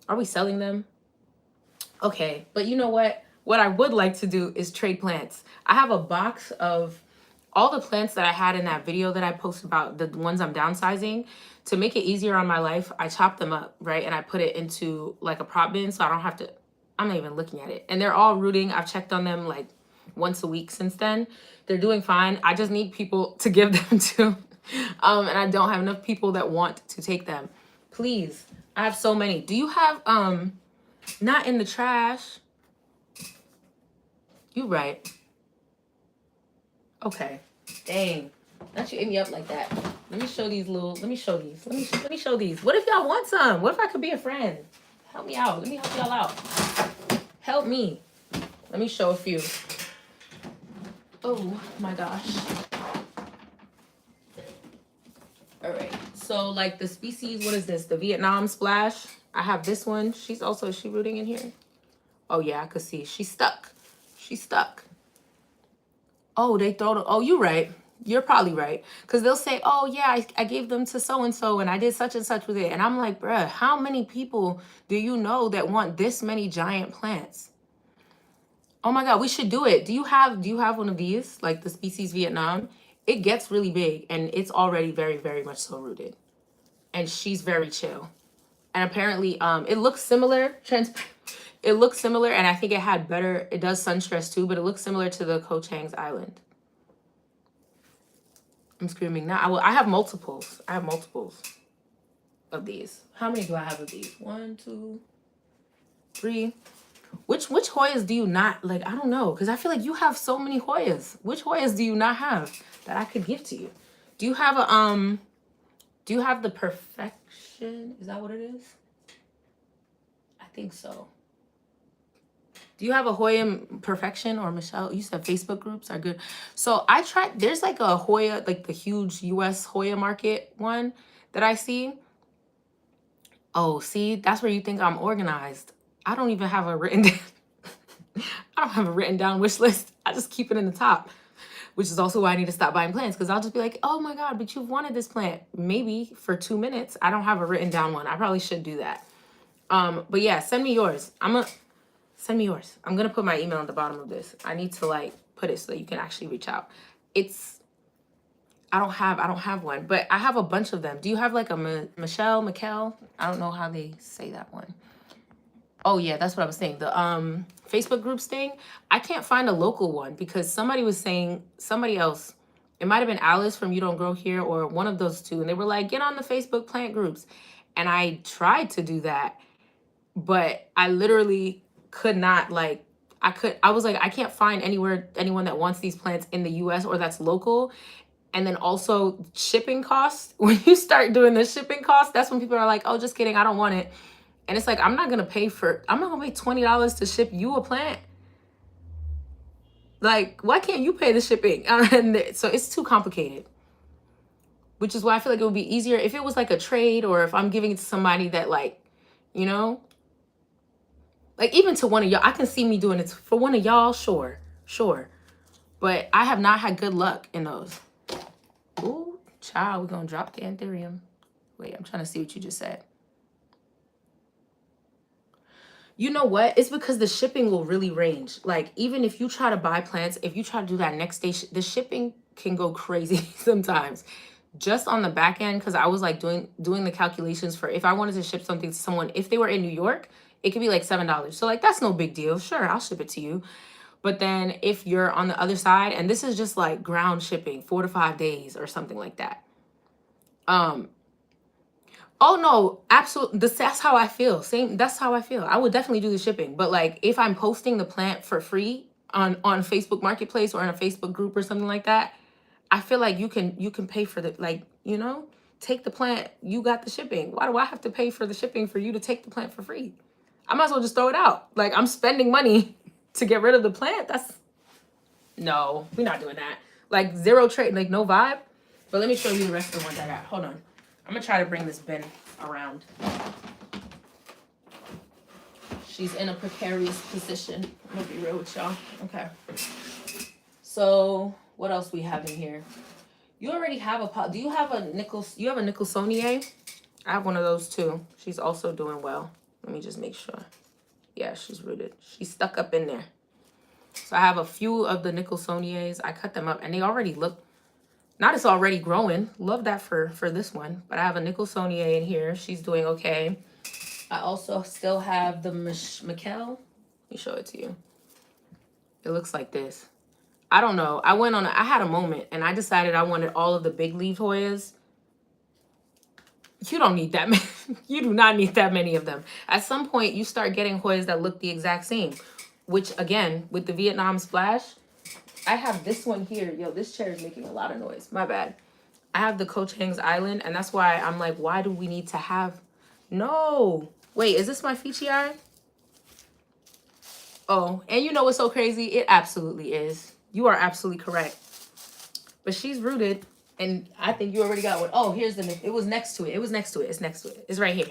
Are we selling them? Okay, but you know what? What I would like to do is trade plants. I have a box of all the plants that I had in that video that I posted about the ones I'm downsizing. To make it easier on my life, I chopped them up, right? And I put it into like a prop bin so I don't have to, I'm not even looking at it. And they're all rooting. I've checked on them like once a week since then. They're doing fine. I just need people to give them to. And I don't have enough people that want to take them. Please, I have so many. Do you have, not in the trash? You right. Okay. Dang. Not you hit me up like that. Let me show these. Let me show these. What if y'all want some? What if I could be a friend? Help me out. Let me help y'all out. Help me. Let me show a few. Oh my gosh. All right. So like the species, what is this? The Vietnam splash. I have this one. Is she rooting in here? Oh yeah, I could see. She's stuck. Oh, they throw oh, you're right. You're probably right. Because they'll say, oh, yeah, I gave them to so-and-so and I did such and such with it. And I'm like, bruh, how many people do you know that want this many giant plants? Oh my God, we should do it. Do you have one of these, like the species Vietnam? It gets really big and it's already very, very much so rooted. And she's very chill. And apparently, it looks similar. It looks similar, and I think it does sun stress too, but it looks similar to the Ko Chang's Island. I'm screaming now. I have multiples. Of these. How many do I have of these? 1, 2, 3. Which Hoyas do you not, like, I don't know, because I feel like you have so many Hoyas. Which Hoyas do you not have that I could give to you? Do you have the Perfection? Is that what it is? I think so. Do you have a Hoya Perfection or Michelle? You said Facebook groups are good. So I tried, there's like a Hoya, like the huge US Hoya market one that I see. Oh, see, that's where you think I'm organized. I don't even have a written down, I don't have a written down wish list. I just keep it in the top, which is also why I need to stop buying plants, because I'll just be like, oh my God, but you've wanted this plant maybe for 2 minutes. I don't have a written down one. I probably should do that. But yeah, send me yours. Send me yours. I'm going to put my email at the bottom of this. I need to like put it so that you can actually reach out. I don't have one, but I have a bunch of them. Do you have like a Mikel? I don't know how they say that one. Oh yeah, that's what I was saying. The Facebook groups thing. I can't find a local one because somebody was saying, somebody else, it might have been Alice from You Don't Grow Here or one of those two, and they were like, get on the Facebook plant groups. And I tried to do that, but I literally could not, like, I was like, I can't find anyone that wants these plants in the US or that's local. And then also shipping costs. When you start doing the shipping costs, that's when people are like, oh, just kidding, I don't want it. And it's like, I'm not gonna pay $20 to ship you a plant. Like, why can't you pay the shipping? And so it's too complicated. Which is why I feel like it would be easier if it was like a trade, or if I'm giving it to somebody that, like, you know, like even to one of y'all. I can see me doing it for one of y'all, sure. But I have not had good luck in those. Ooh, child, we're gonna drop the Ethereum. Wait, I'm trying to see what you just said. You know what? It's because the shipping will really range. Like, even if you try to buy plants, if you try to do that next day, the shipping can go crazy sometimes. Just on the back end, because I was like doing the calculations for if I wanted to ship something to someone, if they were in New York, it could be like $7. So like, that's no big deal. Sure, I'll ship it to you. But then if you're on the other side, and this is just like ground shipping, 4 to 5 days or something like that. Oh no, absolutely. That's how I feel. That's how I feel. I would definitely do the shipping. But like, if I'm posting the plant for free on Facebook Marketplace or in a Facebook group or something like that, I feel like you can pay for the, like, you know, take the plant. You got the shipping. Why do I have to pay for the shipping for you to take the plant for free? I might as well just throw it out. Like, I'm spending money to get rid of the plant. No, we're not doing that. Like, zero trade, like no vibe. But let me show you the rest of the ones I got. Hold on. I'm gonna try to bring this bin around. She's in a precarious position. I'm gonna be real with y'all. Okay. So what else we have in here? You already have a pot. Do you have a Nicholsonier? I have one of those too. She's also doing well. Let me just make sure. Yeah, she's rooted. She's stuck up in there. So I have a few of the Nicholsoniers. I cut them up and they already look. Not it's already growing. Love that for this one. But I have a Nicholsonier in here. She's doing okay. I also still have the Mikel. Let me show it to you. It looks like this. I don't know. I had a moment and I decided I wanted all of the big leaf Hoyas. You don't need that many. You do not need that many of them. At some point, you start getting Hoyas that look the exact same. Which, again, with the Vietnam Splash, I have this one here. Yo, this chair is making a lot of noise. My bad. I have the Ko Chang's Island, and that's why I'm like, why do we need to have... No. Wait, is this my Fichi-eye? Oh, and you know what's so crazy? It absolutely is. You are absolutely correct. But she's rooted, and I think you already got one. Oh, here's the... It was next to it. It was next to it. It's next to it. It's right here.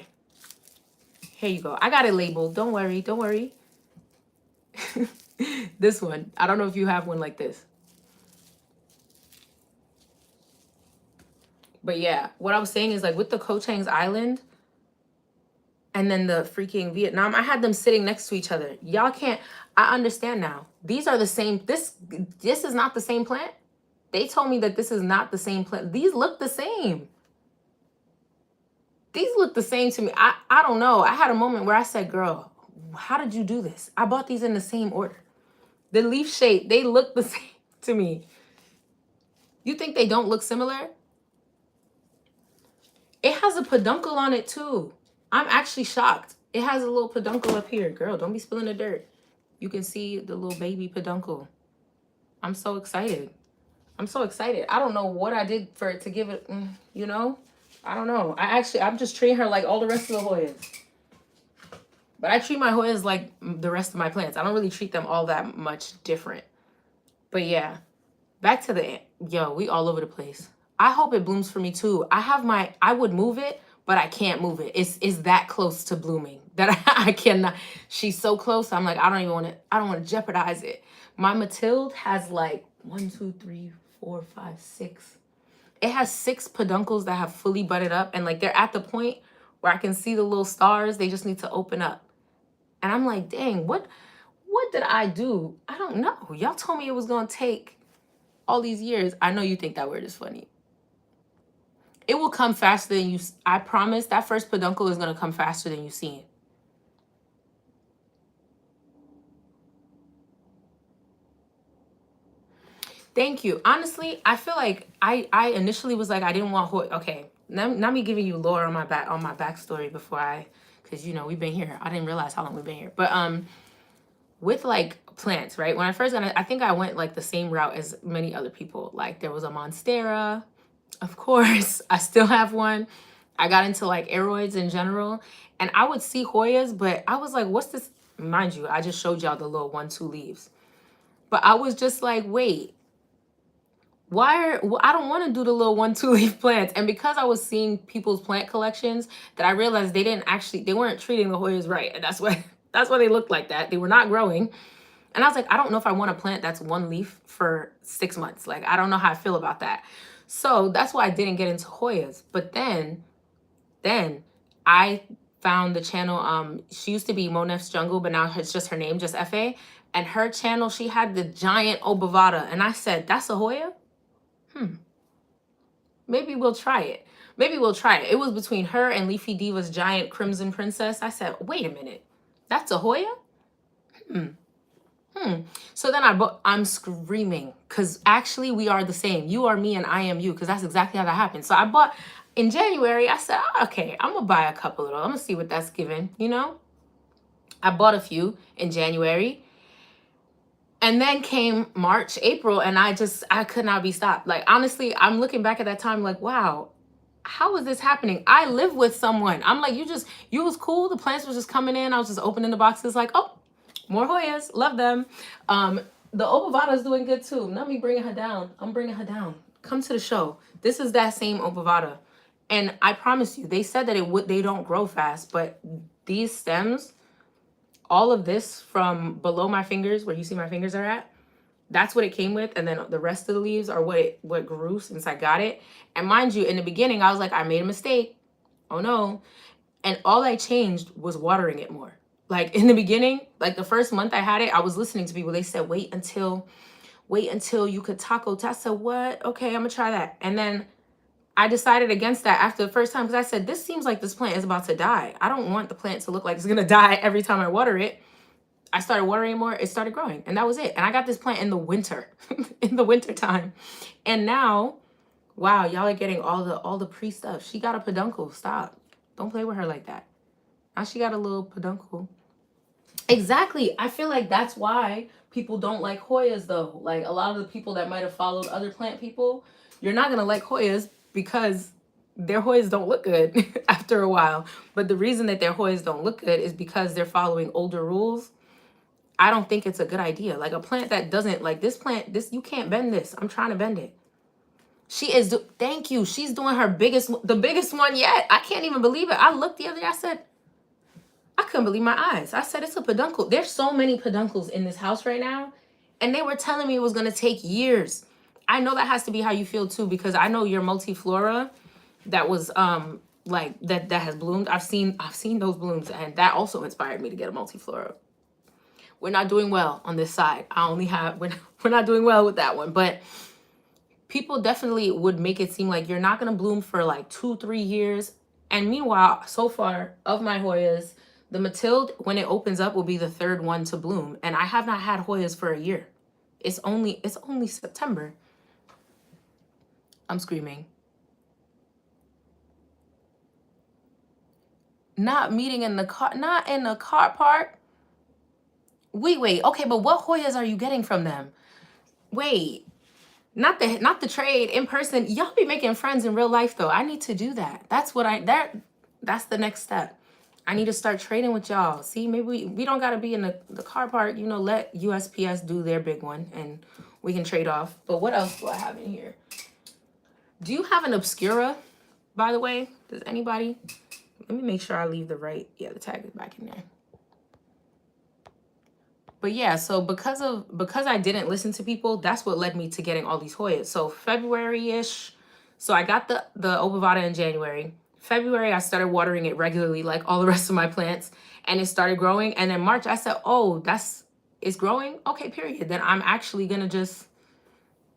Here you go. I got it labeled. Don't worry. Don't worry. This one. I don't know if you have one like this. But yeah, what I was saying is like with the Ko Chang's Island and then the freaking Vietnam, I had them sitting next to each other. Y'all can't, I understand now. These are the same, this is not the same plant. They told me that this is not the same plant. These look the same. These look the same to me. I don't know. I had a moment where I said, girl, how did you do this? I bought these in the same order. The leaf shape, they look the same to me. You think they don't look similar? It has a peduncle on it too. I'm actually shocked. It has a little peduncle up here. Girl, don't be spilling the dirt. You can see the little baby peduncle. I'm so excited. I'm so excited. I don't know what I did for it to give it, you know? I don't know. I'm just treating her like all the rest of the Hoyas. But I treat my Hoyas like the rest of my plants. I don't really treat them all that much different. But yeah, back to the, yo, we all over the place. I hope it blooms for me too. I would move it, but I can't move it. It's that close to blooming that I cannot. She's so close. I'm like, I don't want to jeopardize it. My Mathilde has like 1, 2, 3, 4, 5, 6. It has 6 peduncles that have fully budded up. And like, they're at the point where I can see the little stars. They just need to open up. And I'm like, dang, what did I do? I don't know. Y'all told me it was going to take all these years. I know you think that word is funny. It will come faster than you. I promise that first peduncle is going to come faster than you see it. Thank you. Honestly, I feel like I initially was like I didn't want okay. Now me giving you lore on my backstory before because we've been here. I didn't realize how long we've been here. But with like plants, right? When I first got it, I think I went like the same route as many other people. Like there was a monstera, of course. I still have one. I got into like aeroids in general, and I would see Hoyas, but I was like, what's this? Mind you, I just showed y'all the little 1-2 leaves, but I was just like, wait, I don't want to do the little 1-2 leaf plants. And because I was seeing people's plant collections, that I realized they weren't treating the Hoyas right, and that's why they looked like that. They were not growing. And I was like, I don't know if I want a plant that's 1 leaf for 6 months. Like, I don't know how I feel about that. So that's why I didn't get into Hoyas. But then I found the channel. She used to be Monef's Jungle, but now it's just her name, just FA. And her channel, she had the giant obovata. And I said, that's a Hoya? Maybe we'll try it. It was between her and Leafy Diva's giant Crimson Princess. I said, wait a minute. That's a Hoya? So then I'm screaming because actually we are the same. You are me and I am you, because that's exactly how that happened. So I bought in January. I said, okay, I'm gonna buy a couple of those. I'm gonna see what that's given. I bought a few in January, and then came March, April, and I could not be stopped. Like, honestly, I'm looking back at that time like, wow, how is this happening? I live with someone. I'm like, you was cool. The plants was just coming in. I was just opening the boxes like, oh, more Hoyas, love them. The Obovata is doing good too. Not me bringing her down. I'm bringing her down. Come to the show. This is that same Obovata. And I promise you, they said that they don't grow fast, but these stems, all of this from below my fingers, where you see my fingers are at, that's what it came with. And then the rest of the leaves are what grew since I got it. And mind you, in the beginning, I was like, I made a mistake. Oh no. And all I changed was watering it more. Like in the beginning, like the first month I had it, I was listening to people. They said, wait until you could taco test. I said, what? Okay, I'm gonna try that. And then I decided against that after the first time, because I said, this seems like this plant is about to die. I don't want the plant to look like it's gonna die every time I water it. I started watering it more, it started growing, and that was it. And I got this plant in the winter, in the winter time. And now, wow, y'all are getting all the pre stuff. She got a peduncle. Stop. Don't play with her like that. Now she got a little peduncle. Exactly. I feel like that's why people don't like Hoyas though. Like a lot of the people that might have followed other plant people, you're not going to like Hoyas because their Hoyas don't look good after a while. But the reason that their Hoyas don't look good is because they're following older rules. I don't think it's a good idea. Like a plant that doesn't, like this plant, you can't bend this. I'm trying to bend it. Thank you. She's doing the biggest one yet. I can't even believe it. I looked the other day, I said, I couldn't believe my eyes. I said, it's a peduncle. There's so many peduncles in this house right now. And they were telling me it was going to take years. I know that has to be how you feel too, because I know your multiflora that was like that has bloomed. I've seen those blooms, and that also inspired me to get a multiflora. We're not doing well on this side. We're not doing well with that one, but people definitely would make it seem like you're not going to bloom for like 2-3 years. And meanwhile, so far of my Hoyas, the Mathilde, when it opens up, will be the 3rd one to bloom. And I have not had Hoyas for a year. It's only September. I'm screaming. Not meeting in the car, not in the car park. Wait. Okay, but what Hoyas are you getting from them? Wait, not the trade in person. Y'all be making friends in real life though. I need to do that. That's the next step. I need to start trading with y'all. See, maybe we don't got to be in the car park, let USPS do their big one and we can trade off. But what else do I have in here? Do you have an Obscura, by the way? Does anybody? Let me make sure I leave the tag is back in there. But yeah, so because I didn't listen to people, that's what led me to getting all these Hoyas. So February-ish, so I got the Obovata in January. February, I started watering it regularly like all the rest of my plants, and it started growing. And then March, I said, oh, it's growing? Okay, period. Then I'm actually going to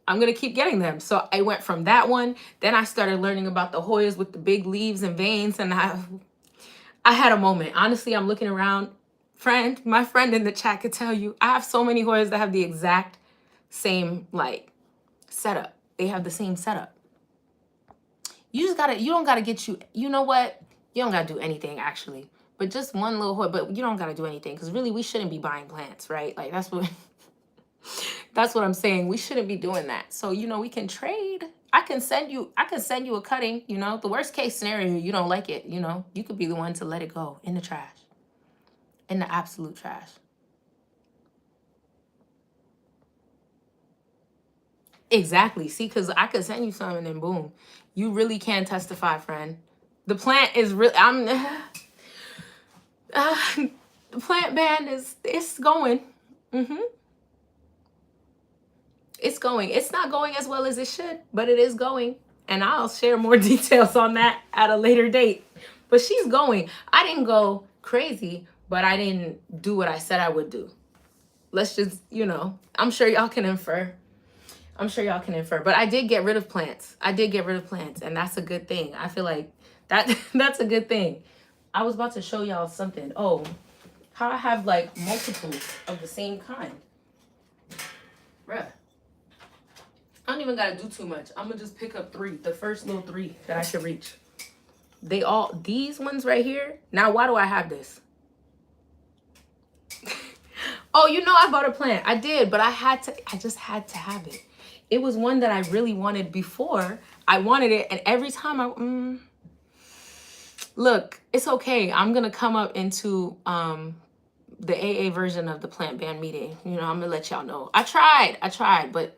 I'm going to keep getting them. So I went from that one. Then I started learning about the Hoyas with the big leaves and veins. And I had a moment. Honestly, I'm looking around. My friend in the chat could tell you, I have so many Hoyas that have the exact same like setup. They have the same setup. You don't gotta you know what? You don't gotta do anything actually. But just one little Hoya, but you don't gotta do anything. Because really we shouldn't be buying plants, right? Like that's what that's what I'm saying. We shouldn't be doing that. So, we can trade. I can send you a cutting, the worst case scenario, you don't like it, you could be the one to let it go in the trash, in the absolute trash. Exactly. See, because I could send you something and then boom, you really can testify, friend. The plant is really, the plant ban it's going. It's going. It's not going as well as it should, but it is going. And I'll share more details on that at a later date. But she's going. I didn't go crazy, but I didn't do what I said I would do. Let's just, I'm sure y'all can infer. But I did get rid of plants. And that's a good thing. I feel like that's a good thing. I was about to show y'all something. Oh, how I have like multiples of the same kind. Bruh. I don't even gotta do too much. I'm gonna just pick up 3, the first little 3 that I could reach. These ones right here. Now, why do I have this? Oh, I bought a plant. I did, but I just had to have it. It was one that I really wanted before. I wanted it, and every time look, it's okay. I'm gonna come up into the AA version of the plant ban meeting. I'm gonna let y'all know. I tried, but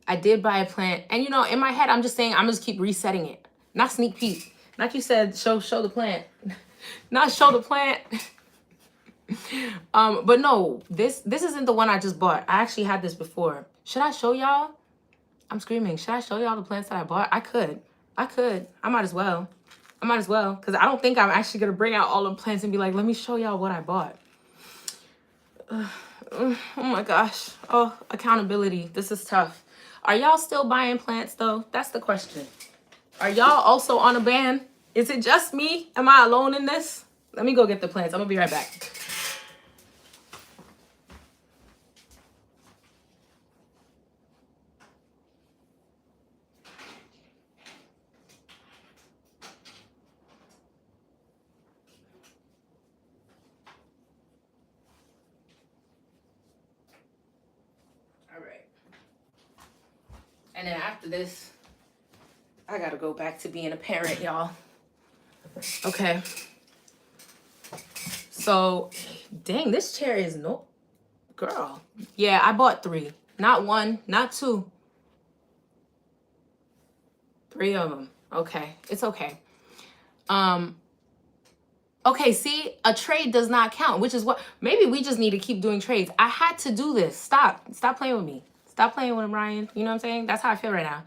I did buy a plant. And in my head, I'm just saying I'm just keep resetting it. Not sneak peek. Like you said, show the plant. Not show the plant. But no, this isn't the one I just bought. I actually had this before. Should I show y'all? I'm screaming. Should I show y'all the plants that I bought? I could. I might as well. Because I don't think I'm actually going to bring out all the plants and be like, let me show y'all what I bought. Oh my gosh. Oh, accountability. This is tough. Are y'all still buying plants though? That's the question. Are y'all also on a ban? Is it just me? Am I alone in this? Let me go get the plants. I'm gonna be right back. All right. And then after this, I gotta go back to being a parent, y'all. Okay. So, dang, this chair is girl. Yeah, I bought 3. Not 1, not 2. 3 of them. Okay. It's okay. Okay, see, a trade does not count, which is what, maybe we just need to keep doing trades. I had to do this. Stop playing with me. Stop playing with him, Ryan. You know what I'm saying? That's how I feel right now.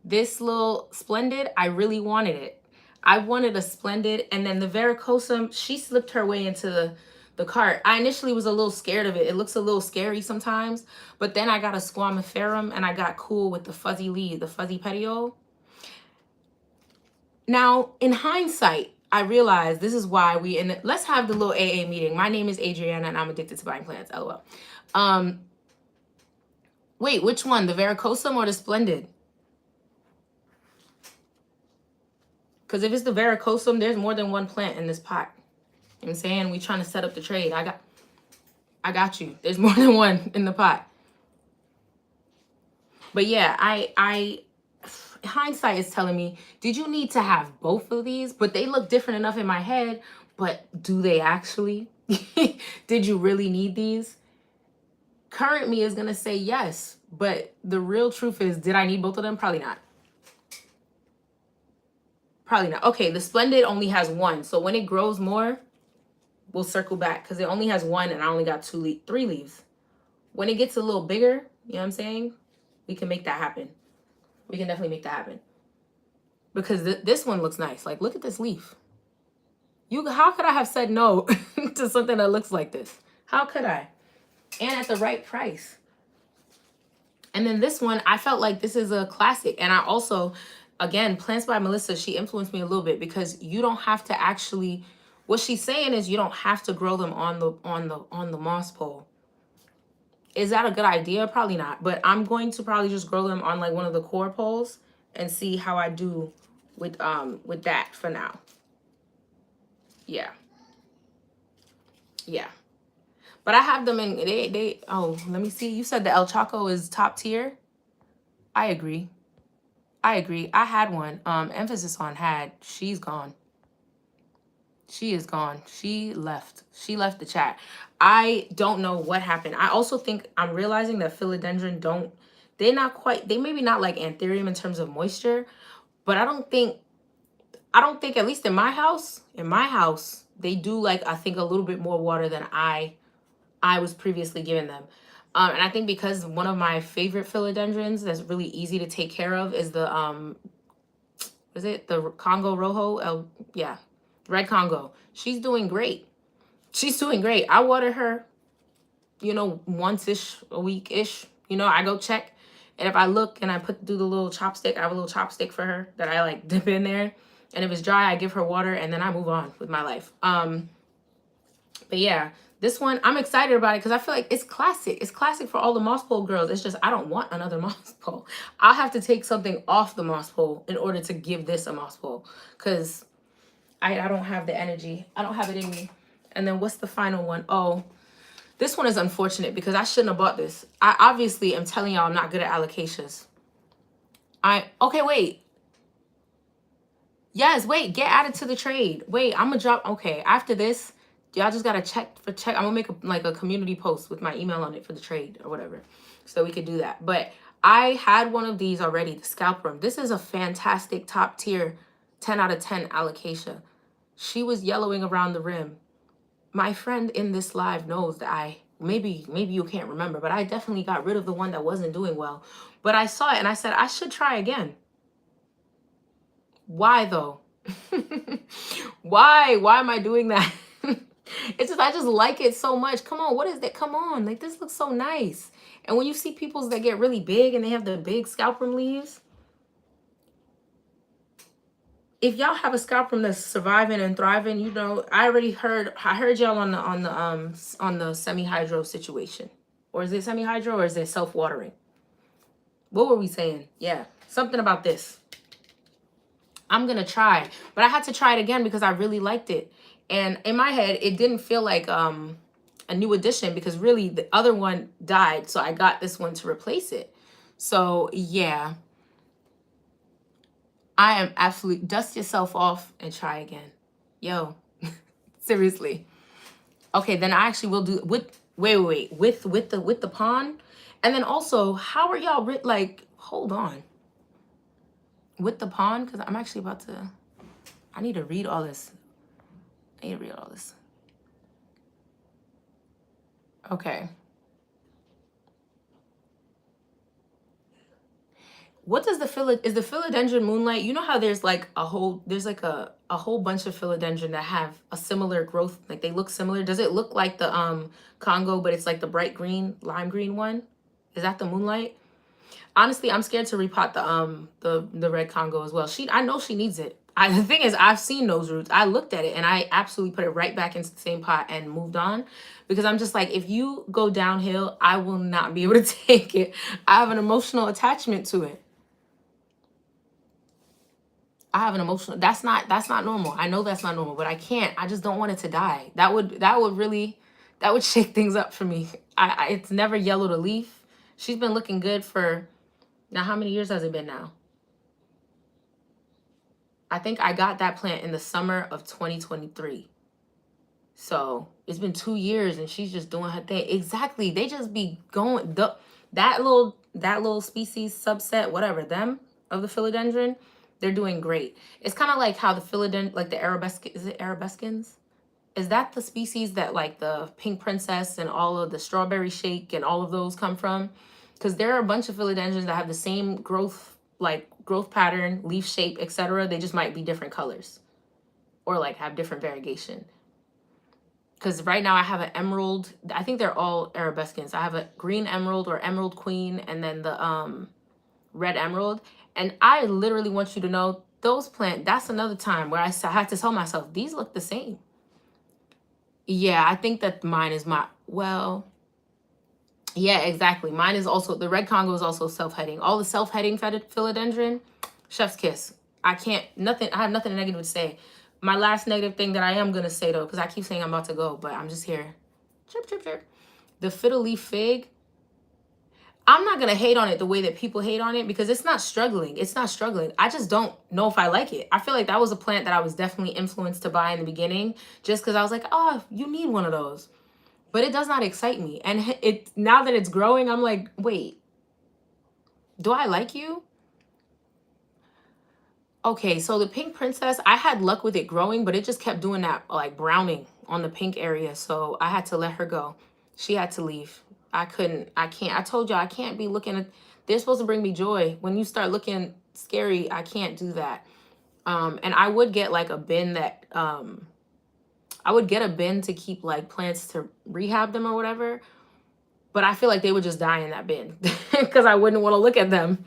This little Splendid, I really wanted it. I wanted a Splendid, and then the Varicosum, she slipped her way into the cart. I initially was a little scared of it. It looks a little scary sometimes, but then I got a Squamiferum, and I got cool with the fuzzy lead, the fuzzy petiole. Now, in hindsight, I realized this is why let's have the little AA meeting. My name is Adriana, and I'm addicted to buying plants, LOL. Wait, which one? The Varicosum or the Splendid? Because if it's the Varicosum, there's more than one plant in this pot. You know what I'm saying? We trying to set up the trade. I got you. There's more than one in the pot. But yeah, hindsight is telling me, did you need to have both of these? But they look different enough in my head. But do they actually? Did you really need these? Current me is going to say yes. But the real truth is, did I need both of them? Probably not. Probably not. Okay, the Splendid only has 1. So when it grows more, we'll circle back. Because it only has 1 and I only got 3 leaves. When it gets a little bigger, you know what I'm saying? We can make that happen. We can definitely make that happen. Because this one looks nice. Like, look at this leaf. How could I have said no to something that looks like this? How could I? And at the right price. And then this one, I felt like this is a classic. And I also, again, Plants by Melissa, she influenced me a little bit because you don't have to actually, what she's saying is you don't have to grow them on the moss pole. Is that a good idea? Probably not. But I'm going to probably just grow them on like one of the core poles and see how I do with that for now. Yeah. Yeah. But I have them in they oh, let me see. You said the El Chaco is top tier. I agree. I had one. Emphasis on had. She's gone. She is gone. She left. She left the chat. I don't know what happened. I also think I'm realizing that philodendron they maybe not like anthurium in terms of moisture, but I don't think at least in my house, they do like I think a little bit more water than I was previously giving them. And I think because one of my favorite philodendrons that's really easy to take care of is the is it the Congo Rojo? Yeah, Red Congo. She's doing great. She's doing great. I water her, once-ish a week-ish. I go check. And if I look and I do the little chopstick, I have a little chopstick for her that I like dip in there. And if it's dry, I give her water and then I move on with my life. But yeah, this one, I'm excited about it because I feel like it's classic. It's classic for all the moss pole girls. It's just, I don't want another moss pole. I'll have to take something off the moss pole in order to give this a moss pole because I don't have the energy. I don't have it in me. And then what's the final one? Oh, this one is unfortunate because I shouldn't have bought this. I obviously am telling y'all I'm not good at alocasias. Okay, wait. Yes, wait, get added to the trade. Wait, I'm gonna drop, okay, after this, y'all just gotta check. I'm gonna make a community post with my email on it for the trade or whatever, so we could do that. But I had one of these already, the scalp room. This is a fantastic top tier 10 out of 10 alocasia. She was yellowing around the rim. My friend in this live knows that maybe you can't remember, but I definitely got rid of the one that wasn't doing well. But I saw it and I said, I should try again. Why though? Why am I doing that? It's just, I just like it so much. Come on, what is that? Come on, like this looks so nice. And when you see people's that get really big and they have the big scalp room leaves, if y'all have a scalp room that's surviving and thriving, I heard y'all on the semi-hydro situation. Or is it semi-hydro or is it self-watering? What were we saying? Yeah, something about this. I'm gonna try, but I had to try it again because I really liked it. And in my head, it didn't feel like a new addition because really the other one died. So I got this one to replace it. So yeah, I am absolutely, dust yourself off and try again. Yo, seriously. Okay, then I actually will do with the pond. And then also, how are y'all like, hold on. With the pond, because I'm actually about to, I need to read all this. Okay. What does is the philodendron moonlight? You know how there's like a whole bunch of philodendron that have a similar growth, like they look similar. Does it look like the Congo, but it's like the bright green, lime green one? Is that the moonlight? Honestly, I'm scared to repot the red Congo as well. I know she needs it. The thing is, I've seen those roots. I looked at it and I absolutely put it right back into the same pot and moved on because I'm just like, if you go downhill, I will not be able to take it. I have an emotional attachment to it. That's not normal. I know that's not normal, but I can't. I just don't want it to die. That would shake things up for me. It's never yellowed a leaf. She's been looking good for, now how many years has it been now? I think I got that plant in the summer of 2023. So it's been 2 years and she's just doing her thing. Exactly. They just be going, that little species subset, whatever, them of the philodendron, they're doing great. It's kind of like how the philodendron, like the arabesque, is it arabescens? Is that the species that like the pink princess and all of the strawberry shake and all of those come from? Because there are a bunch of philodendrons that have the same growth pattern, leaf shape, etc. They just might be different colors or like have different variegation. because right now I have an emerald. I think they're all arabescens. I have a green emerald or emerald queen, and then the red emerald. And I literally want you to know those plants. That's another time where I had to tell myself these look the same. Yeah, I think that mine is well. Yeah, exactly. Mine is also, the red Congo is also self-heading. All the self-heading philodendron, chef's kiss. I have nothing negative to say. My last negative thing that I am going to say, though, because I keep saying I'm about to go, but I'm just here. Chirp, chirp, chirp. The fiddle leaf fig, I'm not going to hate on it the way that people hate on it, because it's not struggling. It's not struggling. I just don't know if I like it. I feel like that was a plant that I was definitely influenced to buy in the beginning, just because I was like, oh, you need one of those. But it does not excite me. And now that it's growing, I'm like, wait, do I like you? Okay, so the pink princess, I had luck with it growing, but it just kept doing that, like browning on the pink area. So I had to let her go. She had to leave. I can't. I told you I can't be looking at, they're supposed to bring me joy. When you start looking scary, I can't do that. And I would get like a bin that, I would get a bin to keep like plants to rehab them or whatever. But I feel like they would just die in that bin because I wouldn't want to look at them.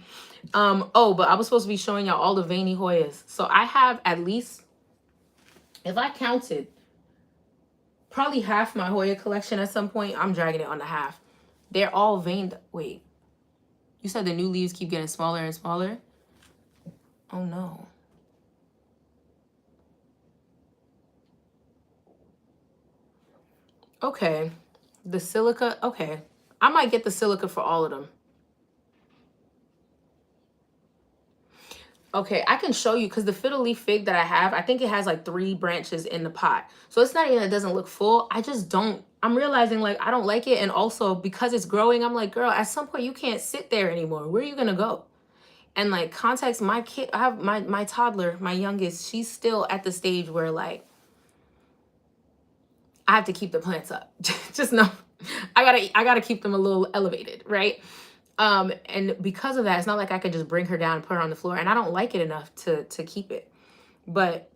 Oh, but I was supposed to be showing y'all all the veiny Hoyas. So I have at least, if I counted, probably half my Hoya collection at some point. I'm dragging it on the half. They're all veined. Wait, you said the new leaves keep getting smaller and smaller? Oh no. Okay, the silica, okay. I might get the silica for all of them. Okay, I can show you, because the fiddle leaf fig that I have, I think it has like 3 branches in the pot. So it's not even that it doesn't look full. I just don't, I'm realizing like I don't like it. And also because it's growing, I'm like, girl, at some point you can't sit there anymore. Where are you gonna go? And like context, my kid, I have my toddler, my youngest, she's still at the stage where like I have to keep the plants up. Just know I gotta keep them a little elevated, right? And because of that, it's not like I could just bring her down and put her on the floor, and I don't like it enough to keep it. But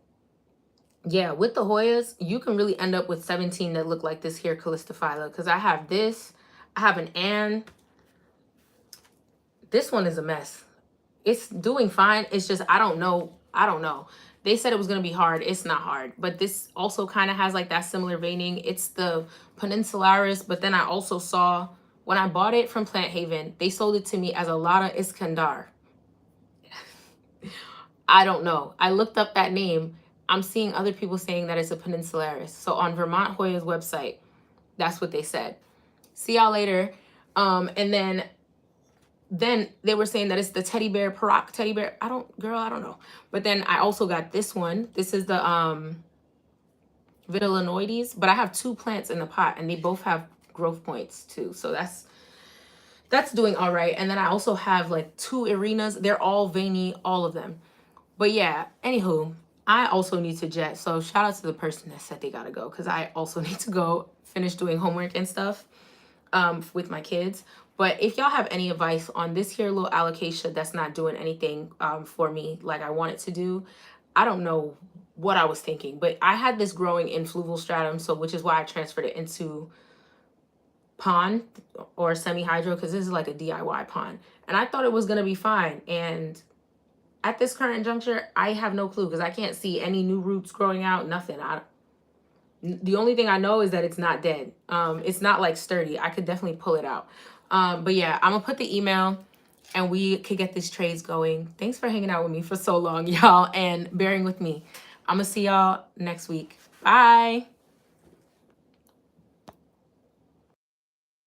yeah, with the Hoyas, you can really end up with 17 that look like this here Callistophylla, because I have this, I have an Anne. This one is a mess. It's doing fine. It's just, I don't know. They said it was going to be hard. It's not hard. But this also kind of has like that similar veining. It's the Peninsularis. But then I also saw, when I bought it from Plant Haven, they sold it to me as a Lata Iskandar. I don't know. I looked up that name. I'm seeing other people saying that it's a Peninsularis. So on Vermont Hoya's website, that's what they said. See y'all later. And then they were saying that it's the teddy bear, Paroc teddy bear. I don't know. But then I also got this one. This is the Vitellinoides, but I have 2 plants in the pot and they both have growth points too. So that's doing all right. And then I also have like 2 arenas. They're all veiny, all of them. But yeah, anywho, I also need to jet. So shout out to the person that said they gotta go, because I also need to go finish doing homework and stuff with my kids. But if y'all have any advice on this here little alocasia that's not doing anything for me like I want it to do, I don't know what I was thinking. But I had this growing in fluval stratum, so which is why I transferred it into pond or semi-hydro, because this is like a DIY pond. And I thought it was going to be fine. And at this current juncture, I have no clue, because I can't see any new roots growing out, nothing. The only thing I know is that it's not dead. It's not like sturdy. I could definitely pull it out. But yeah, I'm gonna put the email and we could get these trades going. Thanks for hanging out with me for so long, y'all, and bearing with me. I'm gonna see y'all next week. Bye.